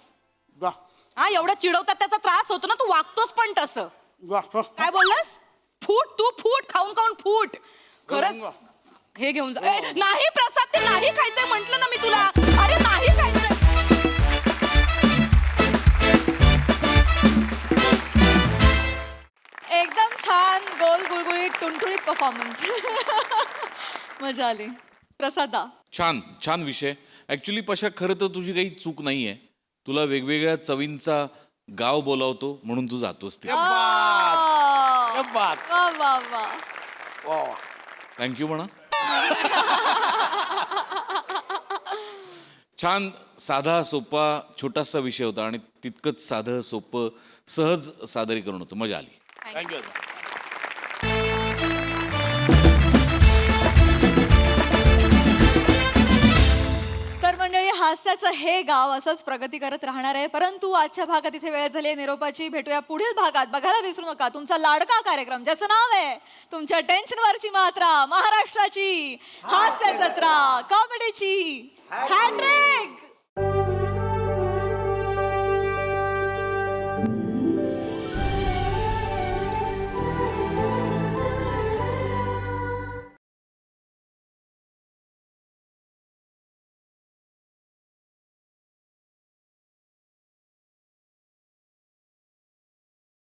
वा हा एवढा चिडवतात त्याचा त्रास होतो ना, तू वागतोस पण तसं. वा वा. काय बोललास? फूट तू फूट, खाऊन खाऊन फूट. खरंच वा. हे घेऊन जा. नाही प्रसाद, ते नाही खायचंय म्हंटल ना मी तुला. अरे नाही खायचंय. एकदम छान गोल गुळगुळीत टुणटुणीत परफॉर्मन्स. मजा आली. प्रसादा, छान छान विषय. ॲक्च्युली पशा खरं तर तुझी काही चूक नाही आहे. तुला वेगवेगळ्या चवींचा गाव बोलावतो म्हणून तू जातोस ते. क्या बात. वा वा वा. वा वा. थँक्यू म्हणा. छान साधा सोपा छोटासा विषय होता आणि तितकंच साधं सोपं सहज सादरीकरण होतं. मजा आली. थँक्यू. तर मंडळी, हास्याचं हे गाव असंच प्रगती करत राहणार आहे. परंतु आजच्या भागात इथे वेळ झाली आहे निरोपाची. भेटूया पुढील भागात. बघायला विसरू नका तुमचा लाडका कार्यक्रम ज्याचं नाव आहे तुमच्या टेन्शनवरची मात्रा, महाराष्ट्राची हास्य जत्रा, कॉमेडीची हॅट्रिक.